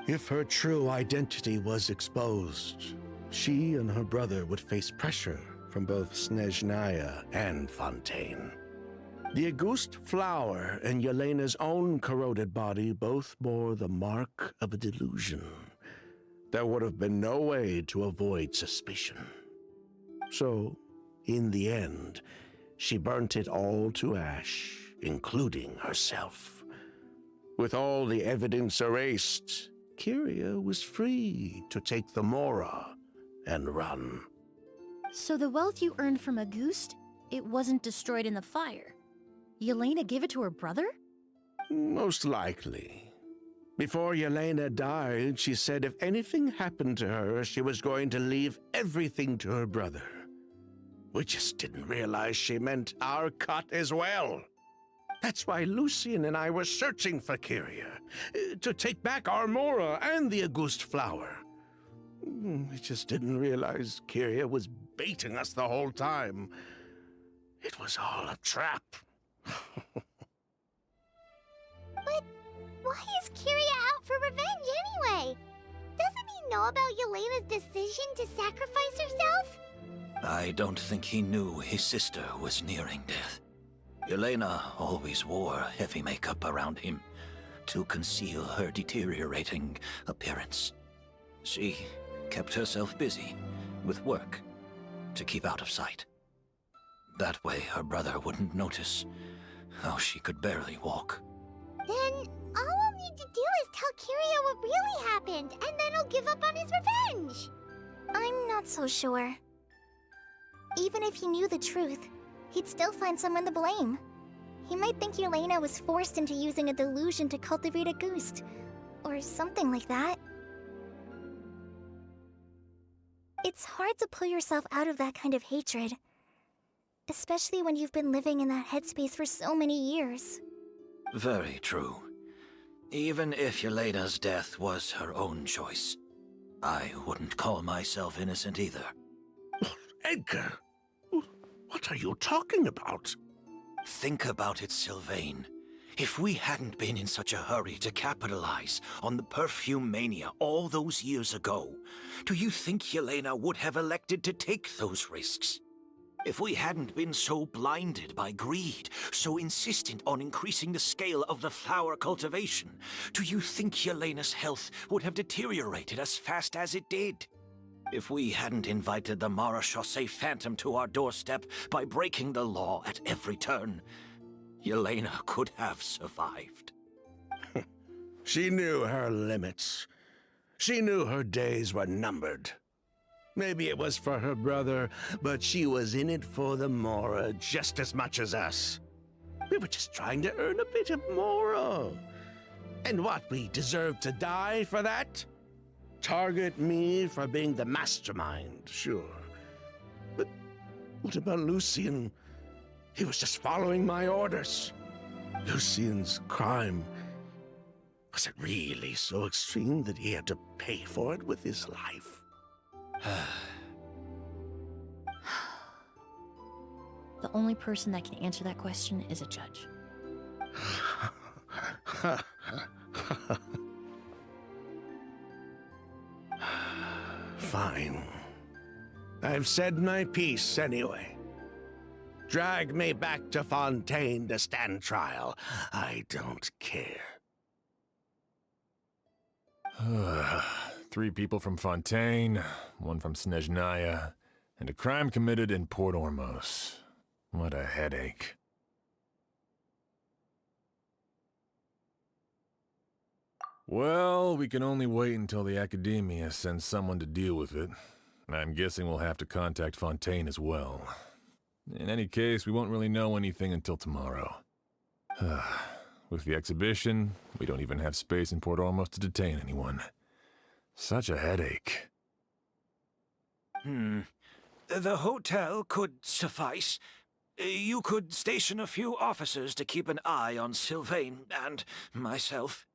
If her true identity was exposed, she and her brother would face pressure from both Snezhnaya and Fontaine. The Auguste flower and Yelena's own corroded body both bore the mark of a delusion. There would have been no way to avoid suspicion. So, in the end, she burnt it all to ash, including herself. With all the evidence erased, Kyria was free to take the Mora and run. So the wealth you earned from Auguste, it wasn't destroyed in the fire. Yelena gave it to her brother? Most likely. Before Yelena died, she said if anything happened to her, she was going to leave everything to her brother. We just didn't realize she meant our cut as well. That's why Lucien and I were searching for Kyria, to take back our Mora and the Auguste flower. We just didn't realize Kyria was baiting us the whole time. It was all a trap. But why is Kyria out for revenge anyway? Doesn't he know about Yelena's decision to sacrifice herself? I don't think he knew his sister was nearing death. Yelena always wore heavy makeup around him to conceal her deteriorating appearance. She kept herself busy with work to keep out of sight. That way her brother wouldn't notice how she could barely walk. Then all I'll need to do is tell Kyria what really happened, and then he'll give up on his revenge. I'm not so sure. Even if he knew the truth, he'd still find someone to blame. He might think Yelena was forced into using a delusion to cultivate a Auguste, or something like that. It's hard to pull yourself out of that kind of hatred, especially when you've been living in that headspace for so many years. Very true. Even if Yelena's death was her own choice, I wouldn't call myself innocent either. Edgar, what are you talking about? Think about it, Sylvain. If we hadn't been in such a hurry to capitalize on the perfume mania all those years ago, do you think Yelena would have elected to take those risks? If we hadn't been so blinded by greed, so insistent on increasing the scale of the flower cultivation, do you think Yelena's health would have deteriorated as fast as it did? If we hadn't invited the Marechaussee Phantom to our doorstep by breaking the law at every turn, Yelena could have survived. She knew her limits. She knew her days were numbered. Maybe it was for her brother, but she was in it for the Mora just as much as us. We were just trying to earn a bit of Mora. And what, we deserve to die for that? Target me for being the mastermind, sure. But what about Lucien? He was just following my orders. Lucien's crime, was it really so extreme that he had to pay for it with his life? The only person that can answer that question is a judge. I've said my piece anyway. Drag me back to Fontaine to stand trial. I don't care. 3 people from Fontaine, 1 from Snezhnaya, and a crime committed in Port Ormos. What a headache. Well, we can only wait until the Academia sends someone to deal with it. I'm guessing we'll have to contact Fontaine as well. In any case, we won't really know anything until tomorrow. With the exhibition, we don't even have space in Port Ormos to detain anyone. Such a headache. The hotel could suffice. You could station a few officers to keep an eye on Sylvain and myself.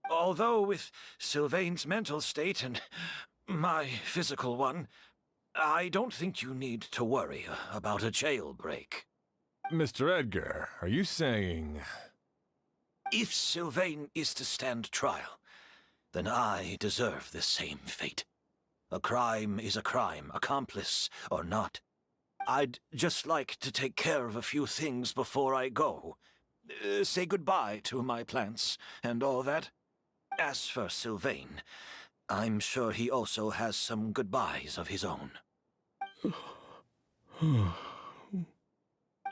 Although with Sylvain's mental state and my physical one, I don't think you need to worry about a jailbreak. Mr. Edgar, are you saying... If Sylvain is to stand trial, then I deserve the same fate. A crime is a crime, accomplice or not. I'd just like to take care of a few things before I go. Say goodbye to my plants and all that. As for Sylvain, I'm sure he also has some goodbyes of his own.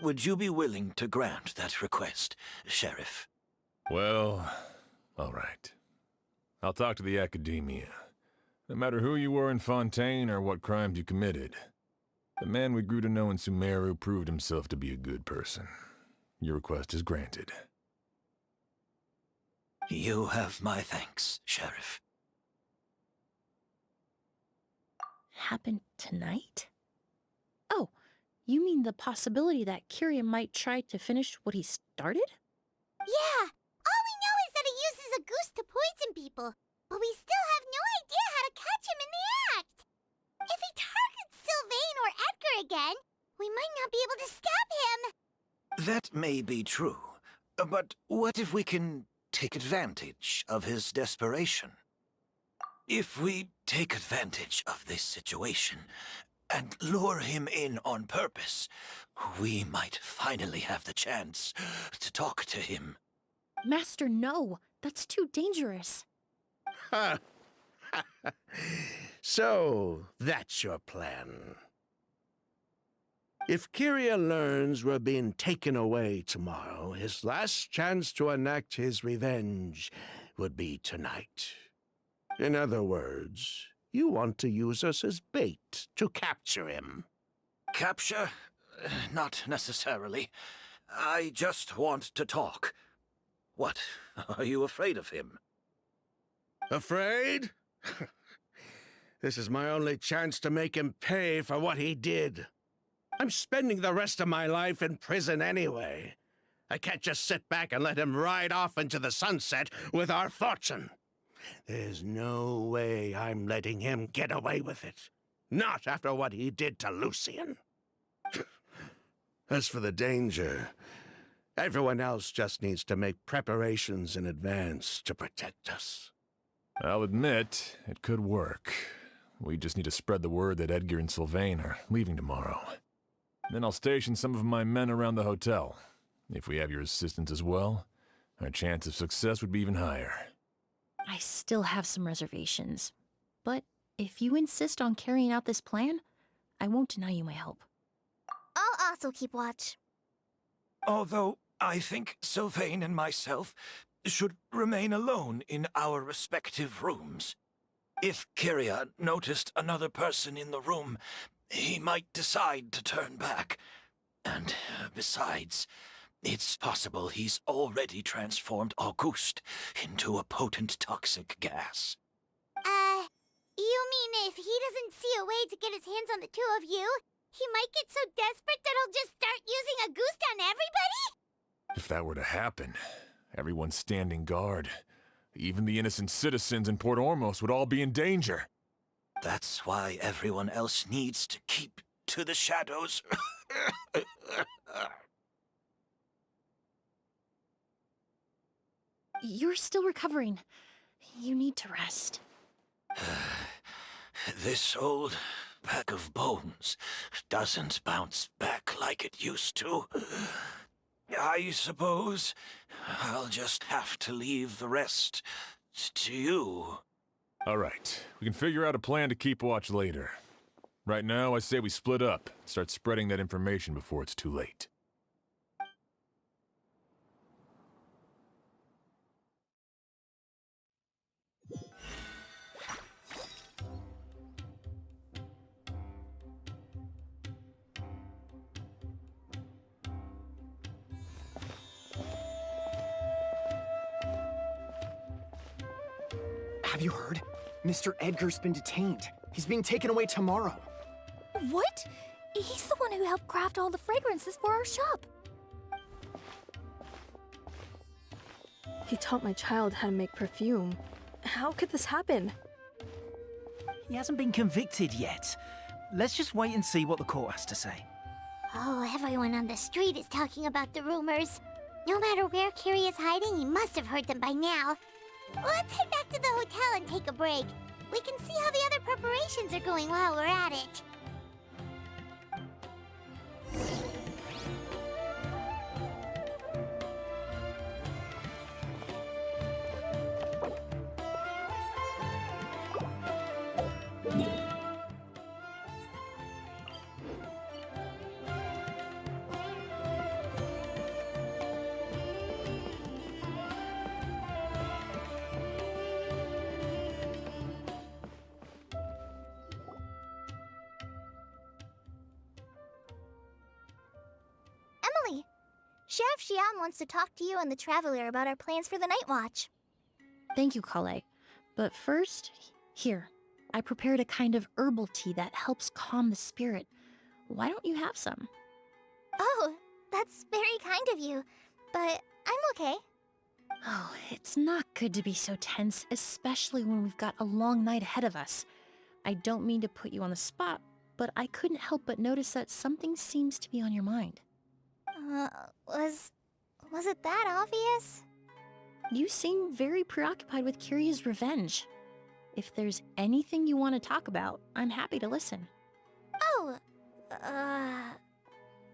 Would you be willing to grant that request, Sheriff? Well, all right. I'll talk to the Academia. No matter who you were in Fontaine or what crimes you committed, the man we grew to know in Sumeru proved himself to be a good person. Your request is granted. You have my thanks, Sheriff. Happened tonight? Oh, you mean the possibility that Kyria might try to finish what he started? Yeah, all we know is that he uses a goose to poison people, but we still have no idea how to catch him in the act. If he targets Sylvain or Edgar again, we might not be able to stop him. That may be true, but what if we can take advantage of his desperation? If we take advantage of this situation and lure him in on purpose, we might finally have the chance to talk to him. Master, no. That's too dangerous. So, that's your plan. If Kyria learns we're being taken away tomorrow, his last chance to enact his revenge would be tonight. In other words, you want to use us as bait to capture him. Capture? Not necessarily. I just want to talk. What? Are you afraid of him? Afraid? This is my only chance to make him pay for what he did. I'm spending the rest of my life in prison anyway. I can't just sit back and let him ride off into the sunset with our fortune. There's no way I'm letting him get away with it. Not after what he did to Lucian. As for the danger, everyone else just needs to make preparations in advance to protect us. I'll admit, it could work. We just need to spread the word that Edgar and Sylvain are leaving tomorrow. Then I'll station some of my men around the hotel. If we have your assistance as well, our chance of success would be even higher. I still have some reservations. But if you insist on carrying out this plan, I won't deny you my help. I'll also keep watch. Although I think Sylvain and myself should remain alone in our respective rooms. If Kyria noticed another person in the room, he might decide to turn back. And besides, it's possible he's already transformed Auguste into a potent toxic gas. You mean if he doesn't see a way to get his hands on the two of you, he might get so desperate that he'll just start using Auguste on everybody? If that were to happen, everyone's standing guard. Even the innocent citizens in Port Ormos would all be in danger. That's why everyone else needs to keep to the shadows. You're still recovering. You need to rest. This old bag of bones doesn't bounce back like it used to, I suppose I'll just have to leave the rest to you. All right, we can figure out a plan to keep watch later. Right now, I say we split up, start spreading that information before it's too late. Have you heard? Mr. Edgar's been detained. He's being taken away tomorrow. What? He's the one who helped craft all the fragrances for our shop. He taught my child how to make perfume. How could this happen? He hasn't been convicted yet. Let's just wait and see what the court has to say. Oh, everyone on the street is talking about the rumors. No matter where Kiri is hiding, he must have heard them by now. Let's head back to the hotel and take a break. We can see how the other preparations are going while we're at it. Emilie, Chef Xian wants to talk to you and the Traveler about our plans for the Night Watch. Thank you, Kale. But first, here, I prepared a kind of herbal tea that helps calm the spirit. Why don't you have some? Oh, that's very kind of you, but I'm okay. Oh, it's not good to be so tense, especially when we've got a long night ahead of us. I don't mean to put you on the spot, but I couldn't help but notice that something seems to be on your mind. Was it that obvious? You seem very preoccupied with Kiria's revenge. If there's anything you want to talk about, I'm happy to listen. Oh,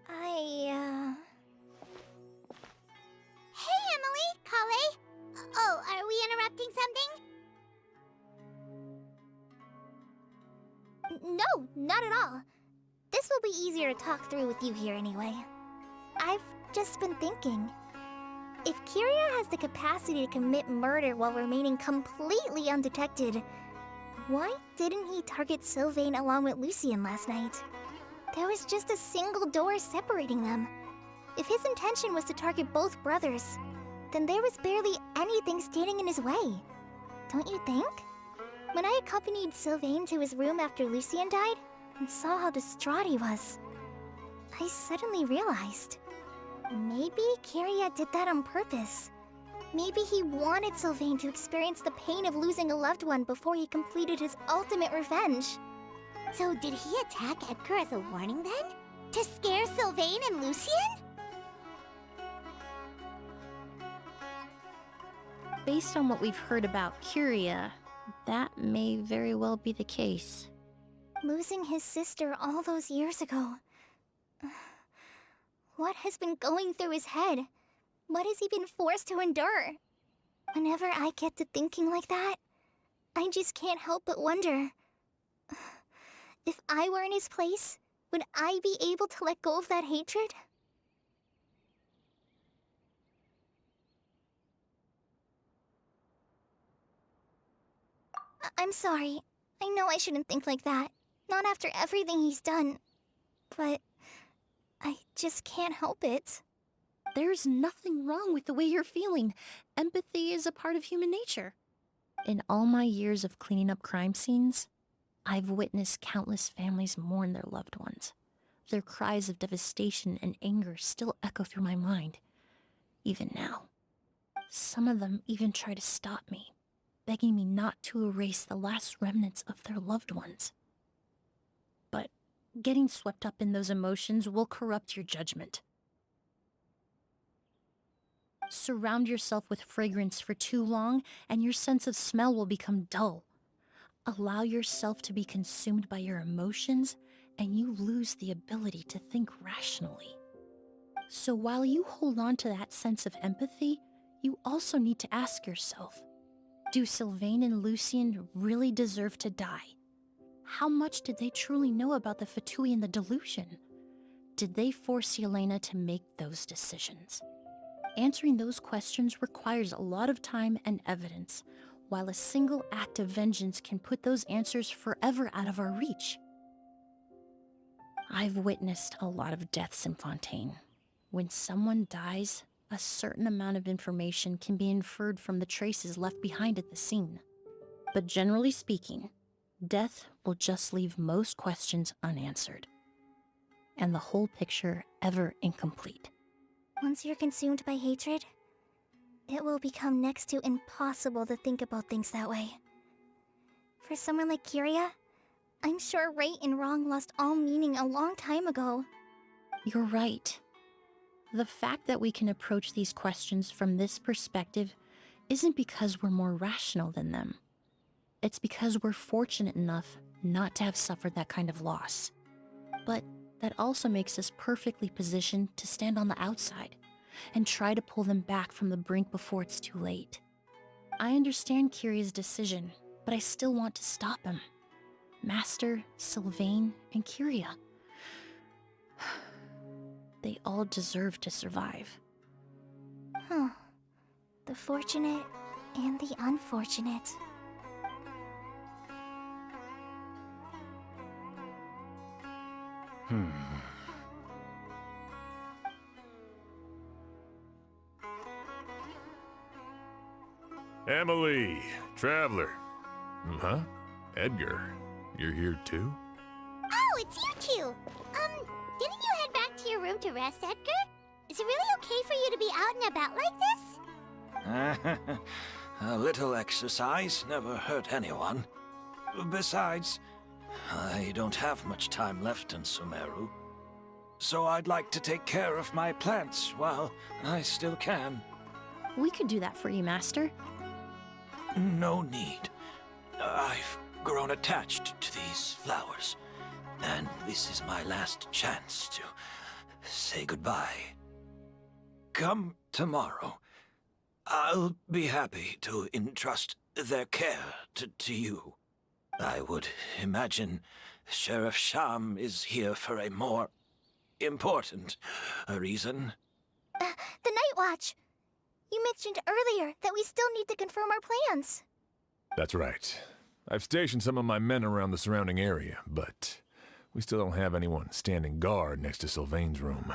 Hey, Emilie, Kale. Oh, are we interrupting something? No, not at all. This will be easier to talk through with you here anyway. I've just been thinking. If Kiria has the capacity to commit murder while remaining completely undetected, why didn't he target Sylvain along with Lucien last night? There was just a single door separating them. If his intention was to target both brothers, then there was barely anything standing in his way. Don't you think? When I accompanied Sylvain to his room after Lucien died, and saw how distraught he was, I suddenly realized. Maybe Kiria did that on purpose. Maybe he wanted Sylvain to experience the pain of losing a loved one before he completed his ultimate revenge. So did he attack Edgar as a warning then? To scare Sylvain and Lucien? Based on what we've heard about Kiria, that may very well be the case. Losing his sister all those years ago. What has been going through his head? What has he been forced to endure? Whenever I get to thinking like that, I just can't help but wonder. If I were in his place, would I be able to let go of that hatred? I'm sorry. I know I shouldn't think like that. Not after everything he's done. But I just can't help it. There's nothing wrong with the way you're feeling. Empathy is a part of human nature. In all my years of cleaning up crime scenes, I've witnessed countless families mourn their loved ones. Their cries of devastation and anger still echo through my mind, even now. Some of them even try to stop me, begging me not to erase the last remnants of their loved ones. But getting swept up in those emotions will corrupt your judgment. Surround yourself with fragrance for too long, and your sense of smell will become dull. Allow yourself to be consumed by your emotions, and you lose the ability to think rationally. So while you hold on to that sense of empathy, you also need to ask yourself, do Sylvain and Lucien really deserve to die? How much did they truly know about the Fatui and the delusion? Did they force Yelena to make those decisions? Answering those questions requires a lot of time and evidence, while a single act of vengeance can put those answers forever out of our reach. I've witnessed a lot of deaths in Fontaine. When someone dies, a certain amount of information can be inferred from the traces left behind at the scene. But generally speaking, death will just leave most questions unanswered, and the whole picture ever incomplete. Once you're consumed by hatred, it will become next to impossible to think about things that way. For someone like Kyria, I'm sure right and wrong lost all meaning a long time ago. You're right. The fact that we can approach these questions from this perspective isn't because we're more rational than them. It's because we're fortunate enough not to have suffered that kind of loss. But that also makes us perfectly positioned to stand on the outside and try to pull them back from the brink before it's too late. I understand Kyria's decision, but I still want to stop him. Master, Sylvain, and Kyria. They all deserve to survive. The fortunate and the unfortunate. Emilie, traveler. Huh? Edgar, you're here too? Oh, it's you two! Didn't you head back to your room to rest, Edgar? Is it really okay for you to be out and about like this? A little exercise never hurt anyone. Besides, I don't have much time left in Sumeru. So I'd like to take care of my plants while I still can. We could do that for you, Master. No need. I've grown attached to these flowers, and this is my last chance to say goodbye. Come tomorrow. I'll be happy to entrust their care to you. I would imagine Sheriff Sham is here for a more important reason. The Night Watch! You mentioned earlier that we still need to confirm our plans. That's right. I've stationed some of my men around the surrounding area, but we still don't have anyone standing guard next to Sylvain's room.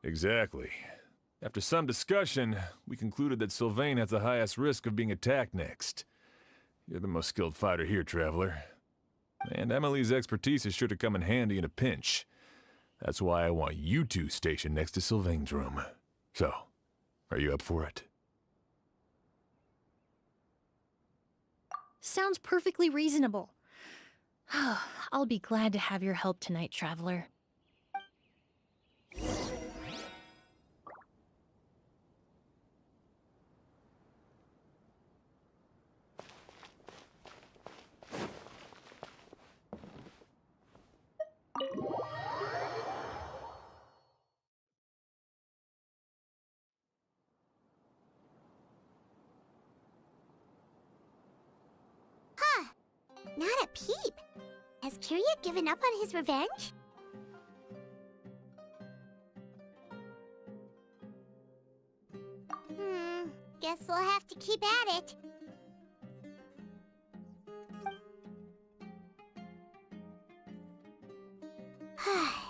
Exactly. After some discussion, we concluded that Sylvain has the highest risk of being attacked next. You're the most skilled fighter here, traveler. And Emilie's expertise is sure to come in handy in a pinch. That's why I want you two stationed next to Sylvain's room. So, are you up for it? Sounds perfectly reasonable. I'll be glad to have your help tonight, traveler. Not a peep. Has Kyria given up on his revenge? Guess we'll have to keep at it.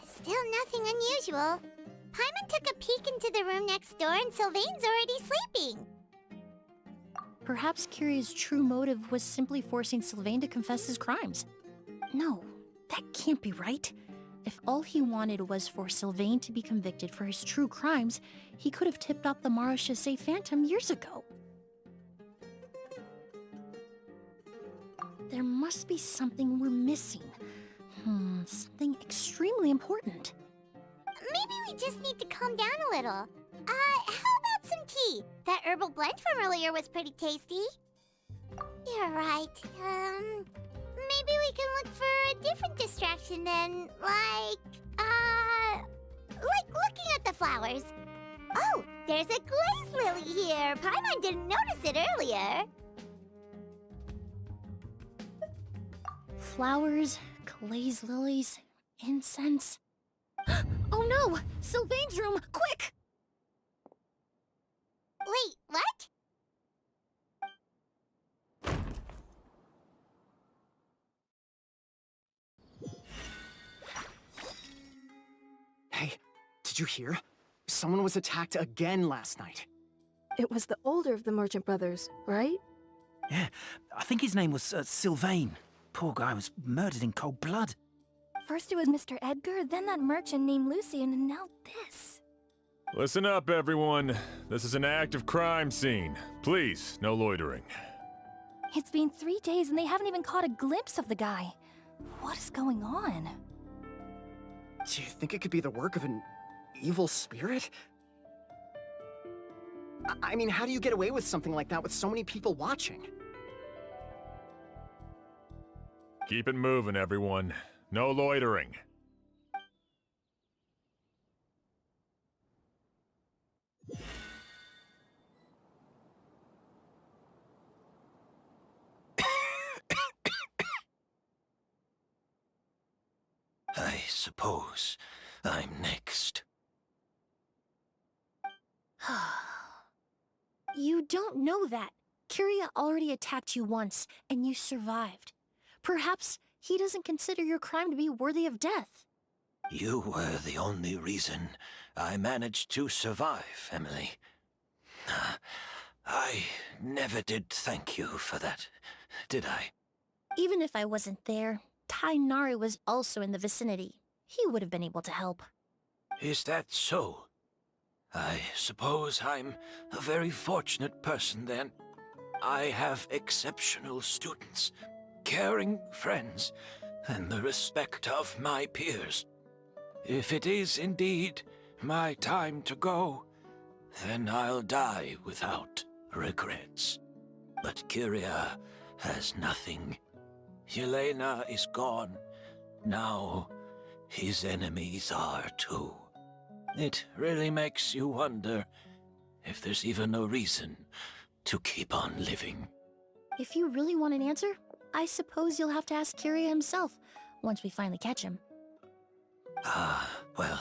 Still nothing unusual. Paimon took a peek into the room next door and Sylvain's already sleeping. Perhaps Kyria's true motive was simply forcing Sylvain to confess his crimes. No, that can't be right. If all he wanted was for Sylvain to be convicted for his true crimes, he could have tipped off the Marechaussee Phantom years ago. There must be something we're missing. Something extremely important. Maybe we just need to calm down a little. How about some tea? That herbal blend from earlier was pretty tasty. You're right. Maybe we can look for a different distraction then, like looking at the flowers. Oh, there's a glaze lily here. Paimon didn't notice it earlier. Flowers, glaze lilies, incense. Oh no! Sylvain's room! Quick! Wait, what? Hey, did you hear? Someone was attacked again last night. It was the older of the merchant brothers, right? Yeah, I think his name was Sylvain. Poor guy was murdered in cold blood. First it was Mr. Edgar, then that merchant named Lucian, and now this. Listen up, everyone. This is an active crime scene. Please, no loitering. It's been 3 days and they haven't even caught a glimpse of the guy. What is going on? Do you think it could be the work of an evil spirit? I mean, how do you get away with something like that with so many people watching? Keep it moving, everyone. No loitering. I suppose I'm next. You don't know that. Kyria already attacked you once, and you survived. Perhaps he doesn't consider your crime to be worthy of death. You were the only reason I managed to survive, Emilie. I never did thank you for that, did I? Even if I wasn't there, Tainari was also in the vicinity. He would have been able to help. Is that so? I suppose I'm a very fortunate person then. I have exceptional students, caring friends, and the respect of my peers. If it is indeed my time to go, then I'll die without regrets. But Kyria has nothing. Yelena is gone. Now his enemies are too. It really makes you wonder if there's even a reason to keep on living. If you really want an answer, I suppose you'll have to ask Kyria himself, once we finally catch him. Well,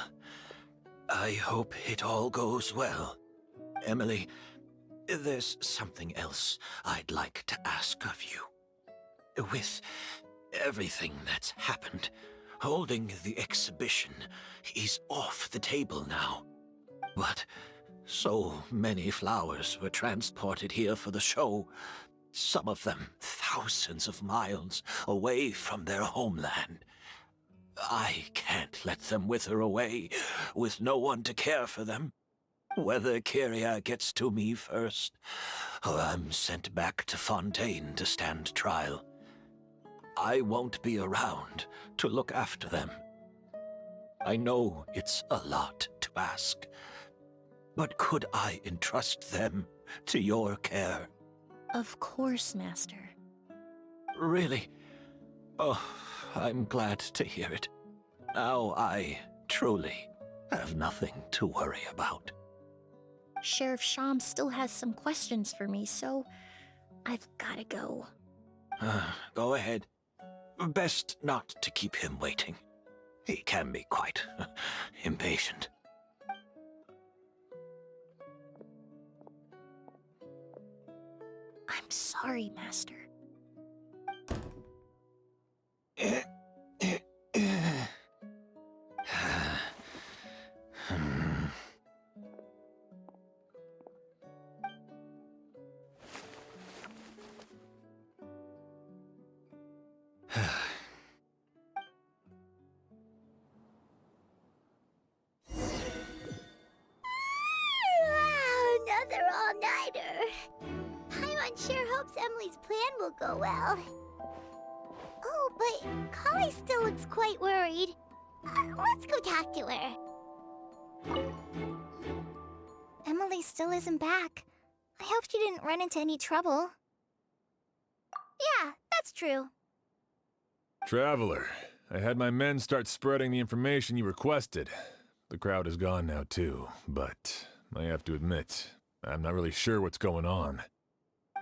I hope it all goes well. Emilie, there's something else I'd like to ask of you. With everything that's happened, holding the exhibition is off the table now. But so many flowers were transported here for the show, some of them thousands of miles away from their homeland. I can't let them wither away with no one to care for them. Whether Kyria gets to me first, or I'm sent back to Fontaine to stand trial, I won't be around to look after them. I know it's a lot to ask, but could I entrust them to your care? Of course, Master. Really? Oh, I'm glad to hear it. Now I truly have nothing to worry about. Sheriff Sham still has some questions for me, so I've gotta go. Go ahead. Best not to keep him waiting. He can be quite impatient. I'm sorry, Master. Another all-nighter. Paimon sure hopes Emilie's plan will go well. Oh, but Kali still looks quite worried. Let's go talk to her. Emilie still isn't back. I hope she didn't run into any trouble. that's true. Traveler, I had my men start spreading the information you requested. The crowd is gone now too, but I have to admit, I'm not really sure what's going on.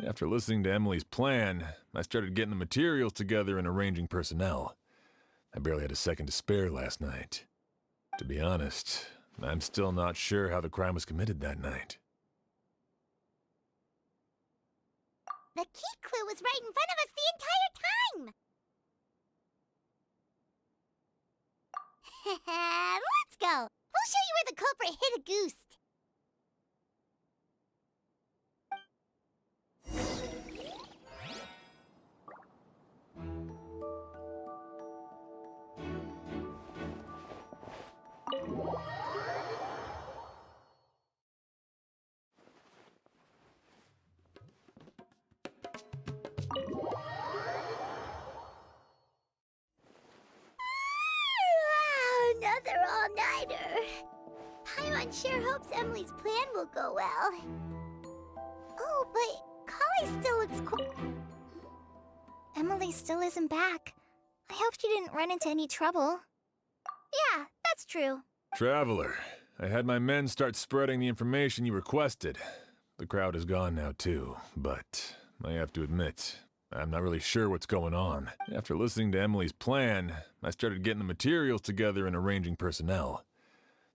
After listening to Emilie's plan, I started getting the materials together and arranging personnel. I barely had a second to spare last night. To be honest, I'm still not sure how the crime was committed that night. The key clue was right in front of us the entire time! Let's go! We'll show you where the culprit hid a goose. Another all-nighter. Paimon sure hopes Emily's plan will go well. Oh, but Kali still looks cool. Emily still isn't back. I hope she didn't run into any trouble. Yeah, that's true. Traveler, I had my men start spreading the information you requested. The crowd is gone now too, but I have to admit, I'm not really sure what's going on. After listening to Emilie's plan, I started getting the materials together and arranging personnel.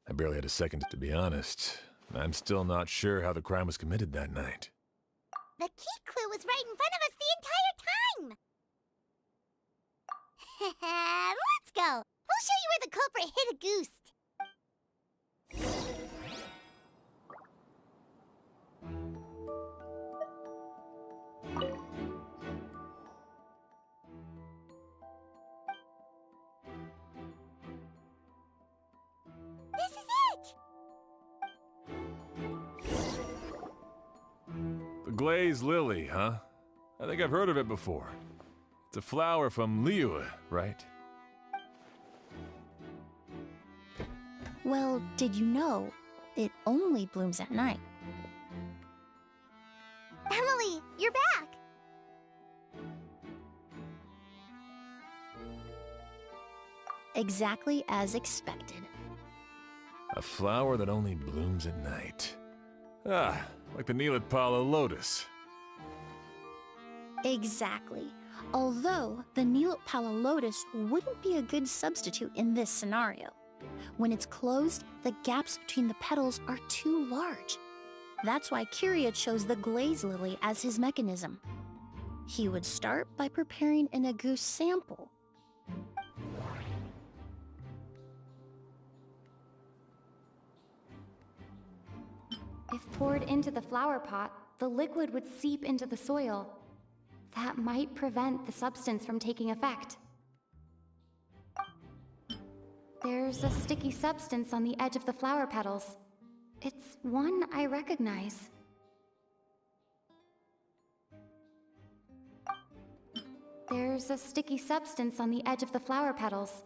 I barely had a second to be honest. I'm still not sure how the crime was committed that night. The key clue was right in front of us the entire time! Let's go! We'll show you where the culprit hid a goose. This is it! The glazed lily, huh? I think I've heard of it before. It's a flower from Liyue, right? Well, did you know it only blooms at night? Emily, you're back! Exactly as expected. A flower that only blooms at night. Ah, like the Neelitpala lotus. Exactly. Although the Neelitpala lotus wouldn't be a good substitute in this scenario. When it's closed, the gaps between the petals are too large. That's why Kyria chose the glaze lily as his mechanism. He would start by preparing an Agoose sample. If poured into the flower pot, the liquid would seep into the soil. That might prevent the substance from taking effect. There's a sticky substance on the edge of the flower petals. It's one I recognize. There's a sticky substance on the edge of the flower petals.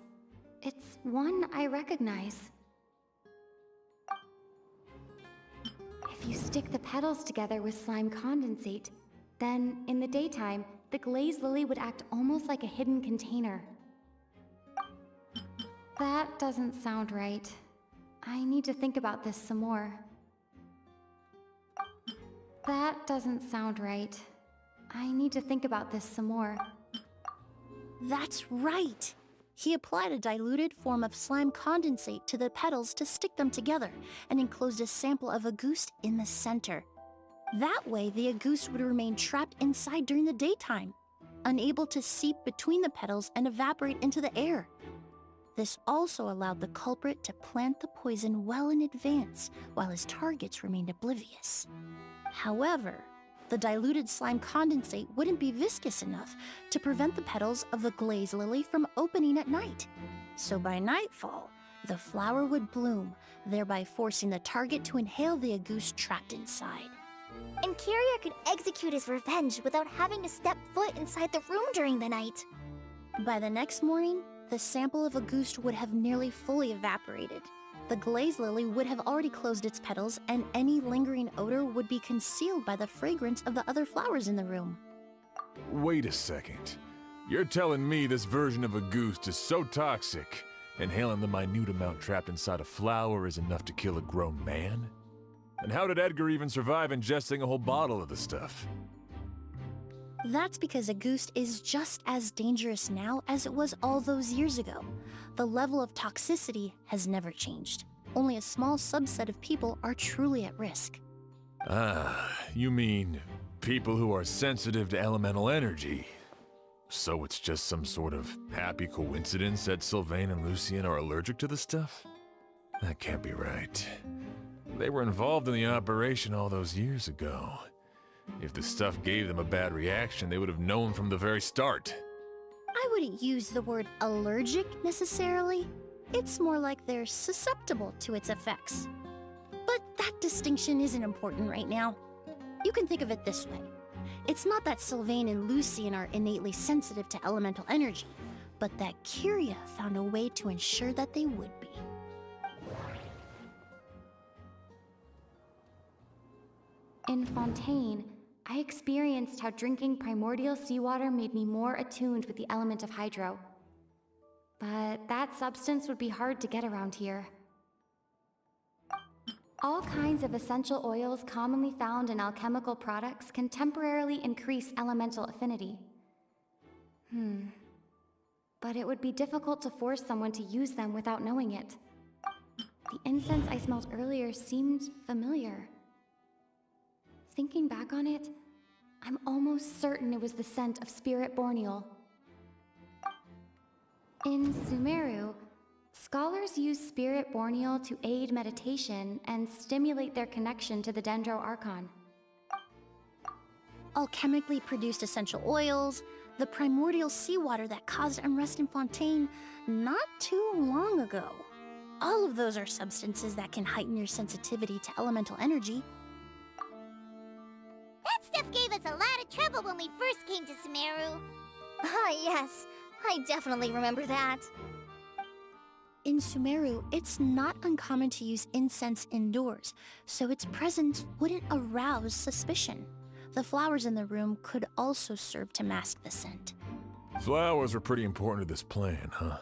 It's one I recognize. If you stick the petals together with slime condensate, then in the daytime, the glazed lily would act almost like a hidden container. That doesn't sound right. I need to think about this some more. That doesn't sound right. I need to think about this some more. That's right! He applied a diluted form of slime condensate to the petals to stick them together and enclosed a sample of Agoose in the center. That way, the Agoose would remain trapped inside during the daytime, unable to seep between the petals and evaporate into the air. This also allowed the culprit to plant the poison well in advance while his targets remained oblivious. However, the diluted slime condensate wouldn't be viscous enough to prevent the petals of the glaze lily from opening at night. So by nightfall, the flower would bloom, thereby forcing the target to inhale the Agoose trapped inside. And Kyria could execute his revenge without having to step foot inside the room during the night. By the next morning, the sample of Agoose would have nearly fully evaporated. The glaze lily would have already closed its petals, and any lingering odor would be concealed by the fragrance of the other flowers in the room. Wait a second. You're telling me this version of a goose is so toxic, inhaling the minute amount trapped inside a flower is enough to kill a grown man? And how did Edgar even survive ingesting a whole bottle of the stuff? That's because a goose is just as dangerous now as it was all those years ago. The level of toxicity has never changed. Only a small subset of people are truly at risk. Ah, you mean people who are sensitive to elemental energy. So it's just some sort of happy coincidence that Sylvain and Lucien are allergic to the stuff? That can't be right. They were involved in the operation all those years ago. If the stuff gave them a bad reaction, they would have known from the very start. I wouldn't use the word allergic necessarily. It's more like they're susceptible to its effects. But that distinction isn't important right now. You can think of it this way. It's not that Sylvain and Lucien are innately sensitive to elemental energy, but that Kyria found a way to ensure that they would be. In Fontaine, I experienced how drinking primordial seawater made me more attuned with the element of hydro. But that substance would be hard to get around here. All kinds of essential oils commonly found in alchemical products can temporarily increase elemental affinity. But it would be difficult to force someone to use them without knowing it. The incense I smelled earlier seemed familiar. Thinking back on it, I'm almost certain it was the scent of spirit borneal. In Sumeru, scholars use spirit borneal to aid meditation and stimulate their connection to the Dendro Archon. Alchemically produced essential oils, the primordial seawater that caused unrest in Fontaine not too long ago. All of those are substances that can heighten your sensitivity to elemental energy. That stuff gave us a lot of trouble when we first came to Sumeru. Ah, yes. I definitely remember that. In Sumeru, it's not uncommon to use incense indoors, so its presence wouldn't arouse suspicion. The flowers in the room could also serve to mask the scent. Flowers are pretty important to this plan, huh?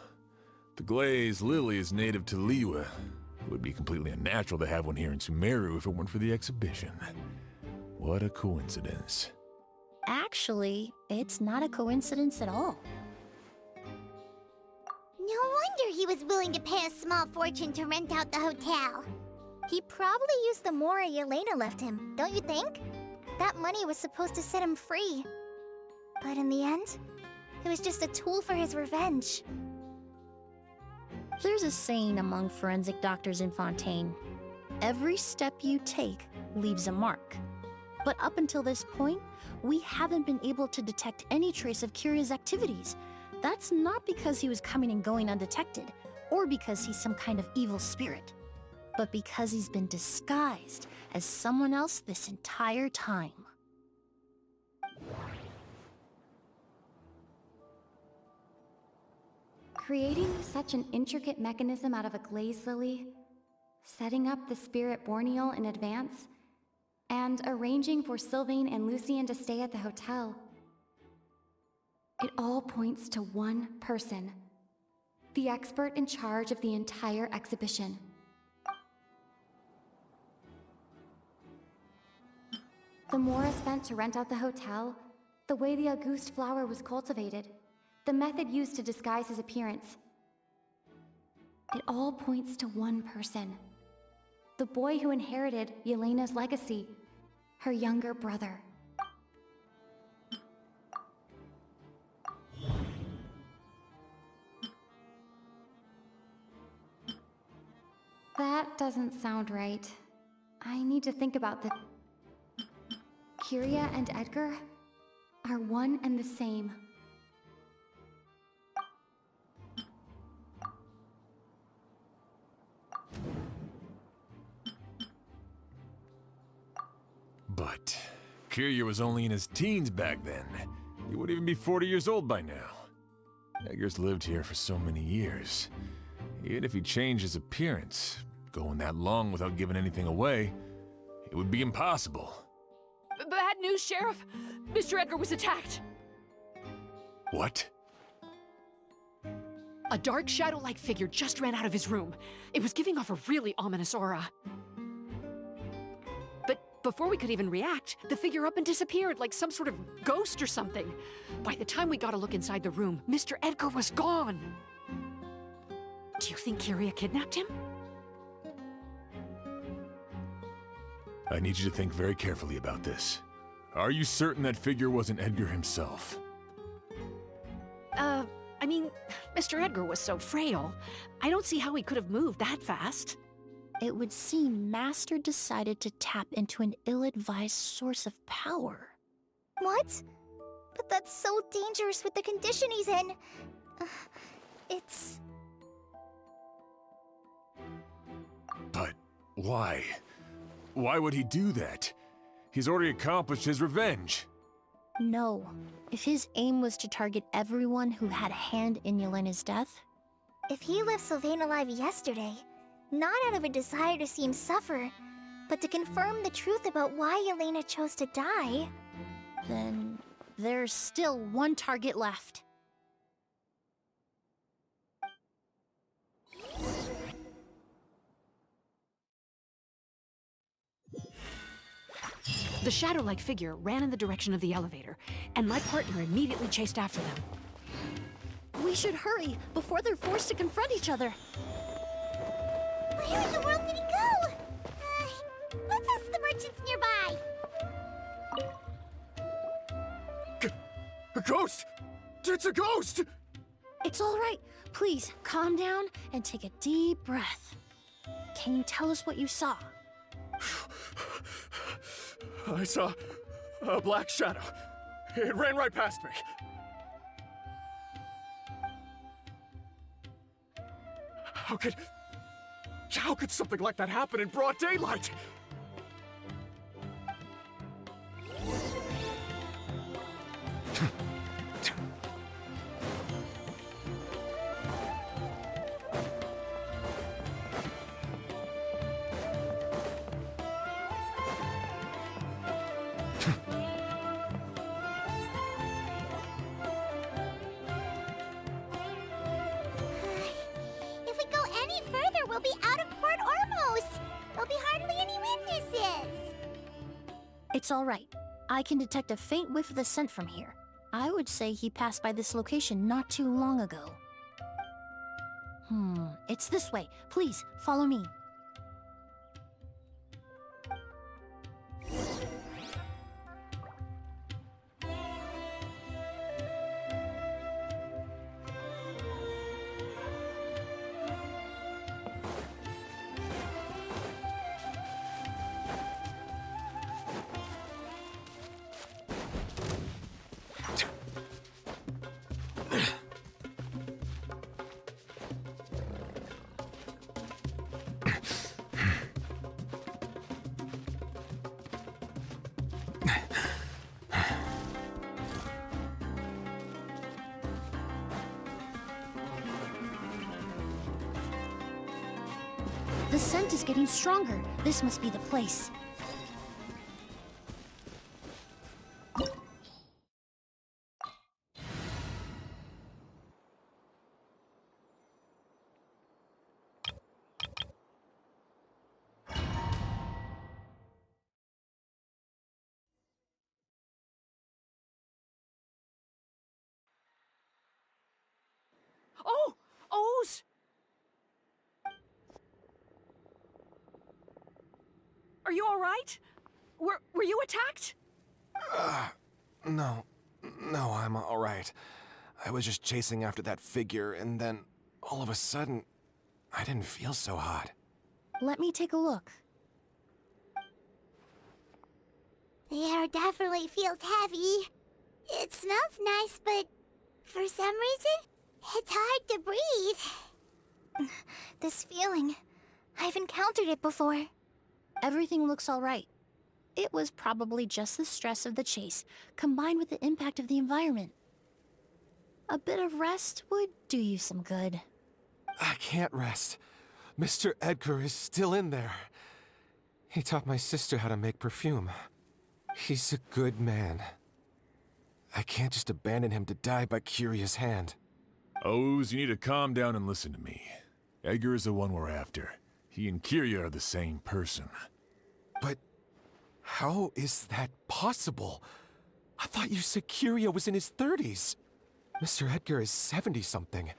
The glazed lily is native to Liyue. It would be completely unnatural to have one here in Sumeru if it weren't for the exhibition. What a coincidence. Actually, it's not a coincidence at all. No wonder he was willing to pay a small fortune to rent out the hotel. He probably used the mora Yelena left him, don't you think? That money was supposed to set him free. But in the end, it was just a tool for his revenge. There's a saying among forensic doctors in Fontaine. Every step you take leaves a mark. But up until this point, we haven't been able to detect any trace of Kyria's activities. That's not because he was coming and going undetected, or because he's some kind of evil spirit, but because he's been disguised as someone else this entire time. Creating such an intricate mechanism out of a glazed lily, setting up the spirit borneal in advance, and arranging for Sylvain and Lucien to stay at the hotel. It all points to one person, the expert in charge of the entire exhibition. The mora spent to rent out the hotel, the way the Auguste flower was cultivated, the method used to disguise his appearance. It all points to one person. The boy who inherited Yelena's legacy, her younger brother. That doesn't sound right. I need to think about the... Kyria and Edgar are one and the same. But Kyria was only in his teens back then. He wouldn't even be 40 years old by now. Edgar's lived here for so many years. Even if he changed his appearance, going that long without giving anything away, it would be impossible. Bad news, Sheriff! Mr. Edgar was attacked! What? A dark shadow-like figure just ran out of his room. It was giving off a really ominous aura. But before we could even react, the figure up and disappeared like some sort of ghost or something. By the time we got a look inside the room, Mr. Edgar was gone. Do you think Kyria kidnapped him? I need you to think very carefully about this. Are you certain that figure wasn't Edgar himself? I mean, Mr. Edgar was so frail. I don't see how he could have moved that fast. It would seem Master decided to tap into an ill-advised source of power. What? But that's so dangerous with the condition he's in. It's... But why? Why would he do that? He's already accomplished his revenge. No. If his aim was to target everyone who had a hand in Yelena's death... If he left Sylvain alive yesterday, not out of a desire to see him suffer, but to confirm the truth about why Yelena chose to die... Then there's still one target left. The shadow-like figure ran in the direction of the elevator, and my partner immediately chased after them. We should hurry before they're forced to confront each other. Where in the world did he go? Let's ask the merchants nearby. A ghost! It's a ghost! It's all right. Please, calm down and take a deep breath. Can you tell us what you saw? I saw a black shadow. It ran right past me. How could something like that happen in broad daylight? If we go any further, we'll be out of Port Ormos. There'll be hardly any witnesses. It's all right. I can detect a faint whiff of the scent from here. I would say he passed by this location not too long ago. It's this way. Please, follow me. The scent is getting stronger. This must be the place. Oh! O's! Are you all right? Were you attacked? No, I'm all right. I was just chasing after that figure, and then all of a sudden, I didn't feel so hot. Let me take a look. The air definitely feels heavy. It smells nice, but for some reason, it's hard to breathe. This feeling, I've encountered it before. Everything looks all right. It was probably just the stress of the chase, combined with the impact of the environment. A bit of rest would do you some good. I can't rest. Mr. Edgar is still in there. He taught my sister how to make perfume. He's a good man. I can't just abandon him to die by Curia's hand. Oz, you need to calm down and listen to me. Edgar is the one we're after. He and Kiria are the same person. But how is that possible? I thought you said Kiria was in his 30s. Mr. Edgar is 70-something.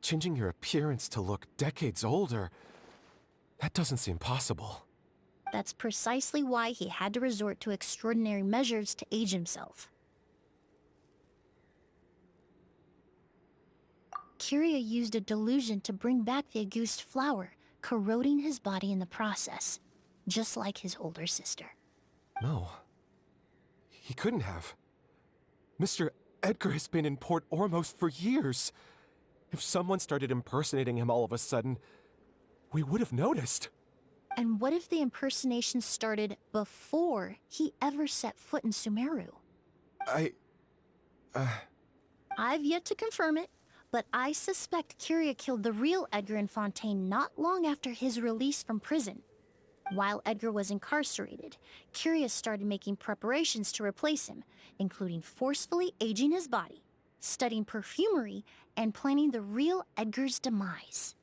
Changing your appearance to look decades older, that doesn't seem possible. That's precisely why he had to resort to extraordinary measures to age himself. Kiria used a delusion to bring back the Auguste flower, corroding his body in the process, just like his older sister. No. He couldn't have. Mr. Edgar has been in Port Ormos for years. If someone started impersonating him all of a sudden, we would have noticed. And what if the impersonation started before he ever set foot in Sumeru? I've yet to confirm it, but I suspect Kiria killed the real Edgar in Fontaine not long after his release from prison. While Edgar was incarcerated, Kiria started making preparations to replace him, including forcefully aging his body, studying perfumery, and planning the real Edgar's demise.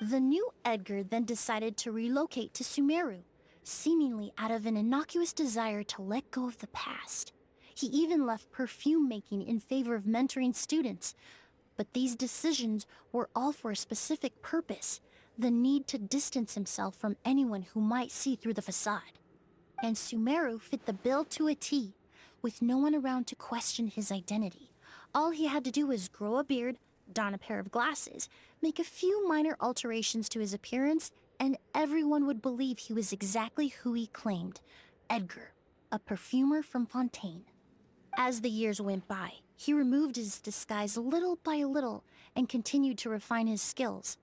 The new Edgar then decided to relocate to Sumeru, seemingly out of an innocuous desire to let go of the past. He even left perfume making in favor of mentoring students. But these decisions were all for a specific purpose: the need to distance himself from anyone who might see through the facade. And Sumeru fit the bill to a T, with no one around to question his identity. All he had to do was grow a beard, don a pair of glasses, make a few minor alterations to his appearance, and everyone would believe he was exactly who he claimed: Edgar, a perfumer from Fontaine. As the years went by, he removed his disguise little by little and continued to refine his skills.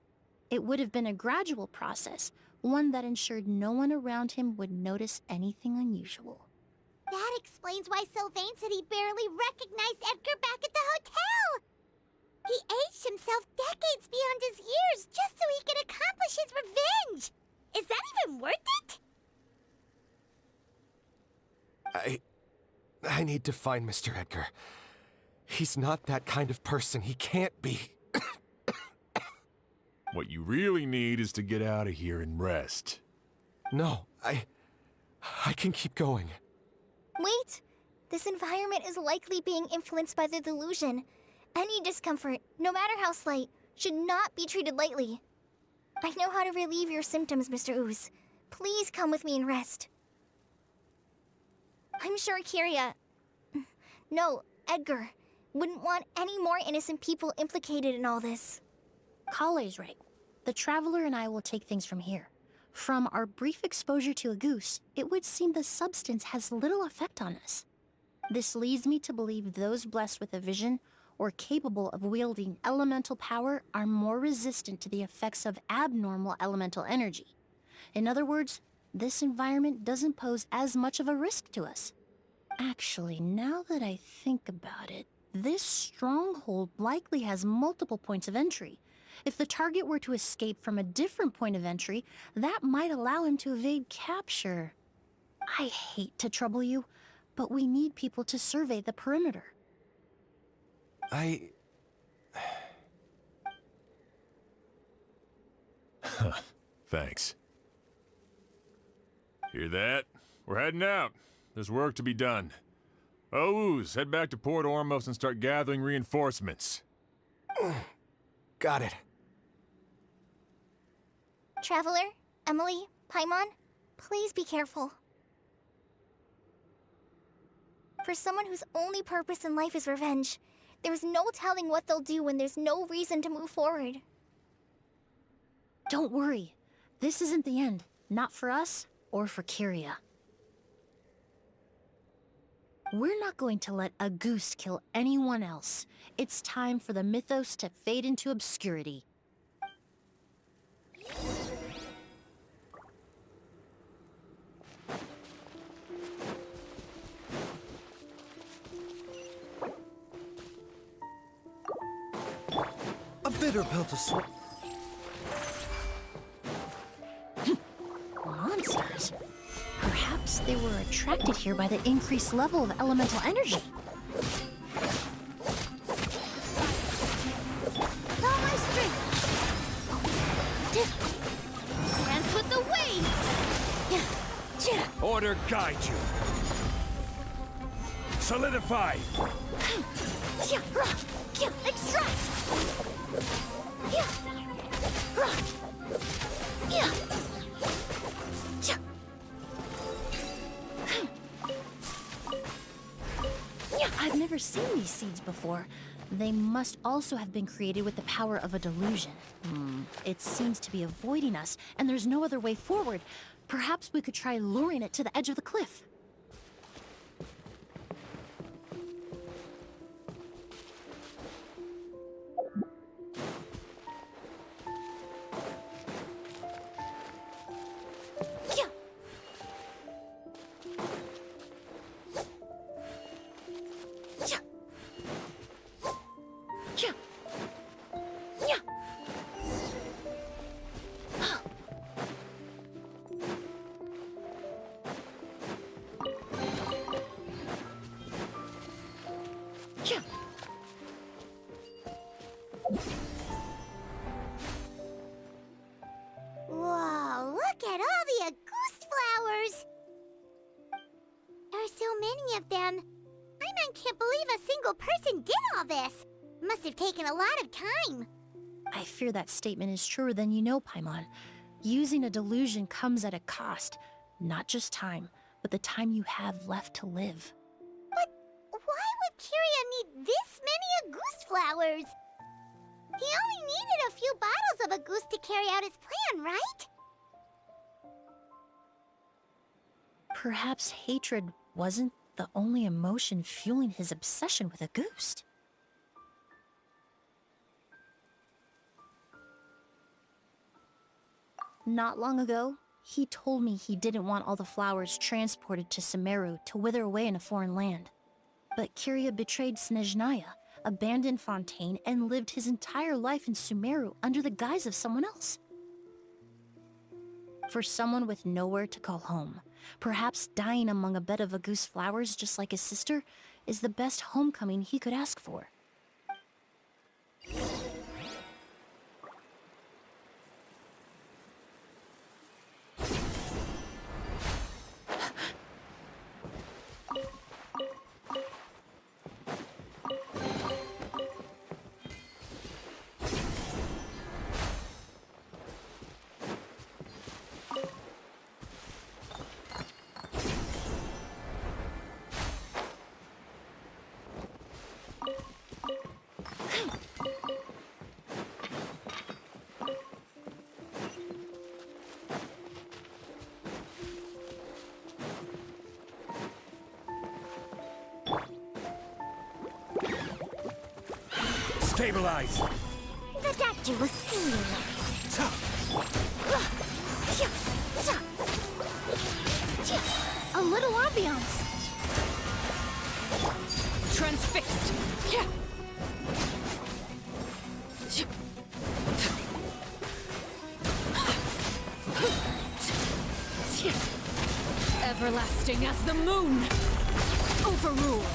It would have been a gradual process, one that ensured no one around him would notice anything unusual. That explains why Sylvain said he barely recognized Edgar back at the hotel! He aged himself decades beyond his years just so he could accomplish his revenge! Is that even worth it? I need to find Mr. Edgar. He's not that kind of person. He can't be. What you really need is to get out of here and rest. No, I can keep going. Wait! This environment is likely being influenced by the delusion. Any discomfort, no matter how slight, should not be treated lightly. I know how to relieve your symptoms, Mr. Ooze. Please come with me and rest. I'm sure Kiria... No, Edgar wouldn't want any more innocent people implicated in all this. Kale's right. The Traveler and I will take things from here. From our brief exposure to a goose, it would seem the substance has little effect on us. This leads me to believe those blessed with a vision or capable of wielding elemental power are more resistant to the effects of abnormal elemental energy. In other words, this environment doesn't pose as much of a risk to us. Actually, now that I think about it, this stronghold likely has multiple points of entry. If the target were to escape from a different point of entry, that might allow him to evade capture. I hate to trouble you, but we need people to survey the perimeter. Thanks. Hear that? We're heading out. There's work to be done. Ooze, head back to Port Ormos and start gathering reinforcements. Got it. Traveler, Emilie, Paimon, please be careful. For someone whose only purpose in life is revenge, there's no telling what they'll do when there's no reason to move forward. Don't worry. This isn't the end. Not for us or for Kiria. We're not going to let a goose kill anyone else. It's time for the mythos to fade into obscurity. A bitter pill to swallow. Monsters? Perhaps they were attracted here by the increased level of elemental energy. order guide you. Solidify! Extract! I've never seen these seeds before. They must also have been created with the power of a delusion. It seems to be avoiding us, and there's no other way forward. Perhaps we could try luring it to the edge of the cliff. Whoa, look at all the Auguste flowers! There are so many of them. Paimon can't believe a single person did all this. Must have taken a lot of time. I fear that statement is truer than you know, Paimon. Using a delusion comes at a cost. Not just time, but the time you have left to live. But why would Kiria need this many Auguste flowers? He only needed a few bottles of Auguste to carry out his plan, right? Perhaps hatred wasn't the only emotion fueling his obsession with Auguste. Not long ago, he told me he didn't want all the flowers transported to Sumeru to wither away in a foreign land. But Kiria betrayed Snezhnaya, abandoned Fontaine, and lived his entire life in Sumeru under the guise of someone else. For someone with nowhere to call home, perhaps dying among a bed of Auguste flowers just like his sister is the best homecoming he could ask for. Stabilize! The doctor was singing. A little ambiance. Transfixed! Everlasting as the moon! Overruled!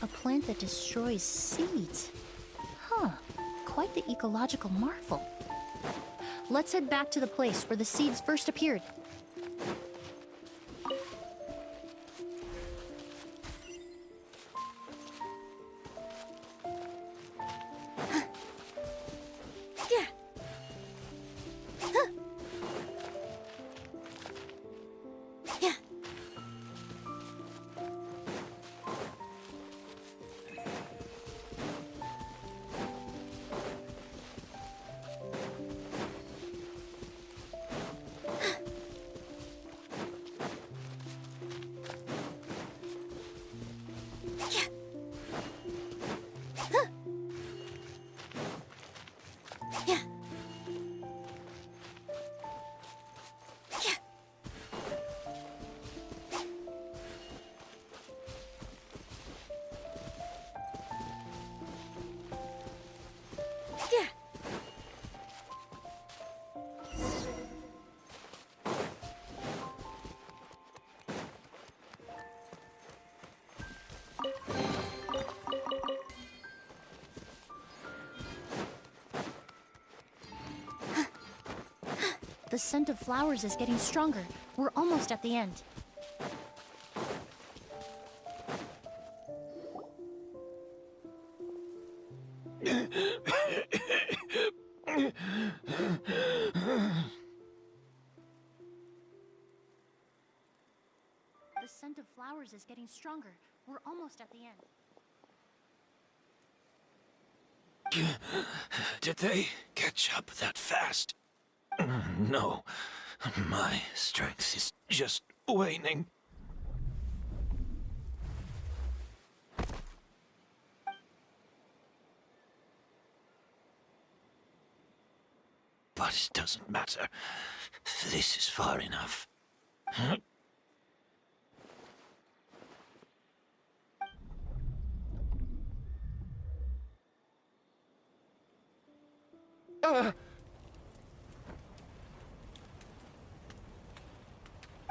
A plant that destroys seeds. Huh, quite the ecological marvel. Let's head back to the place where the seeds first appeared. The scent of flowers is getting stronger. We're almost at the end. The scent of flowers is getting stronger. We're almost at the end. Did they catch up that fast? No. My strength is just waning. But it doesn't matter. This is far enough.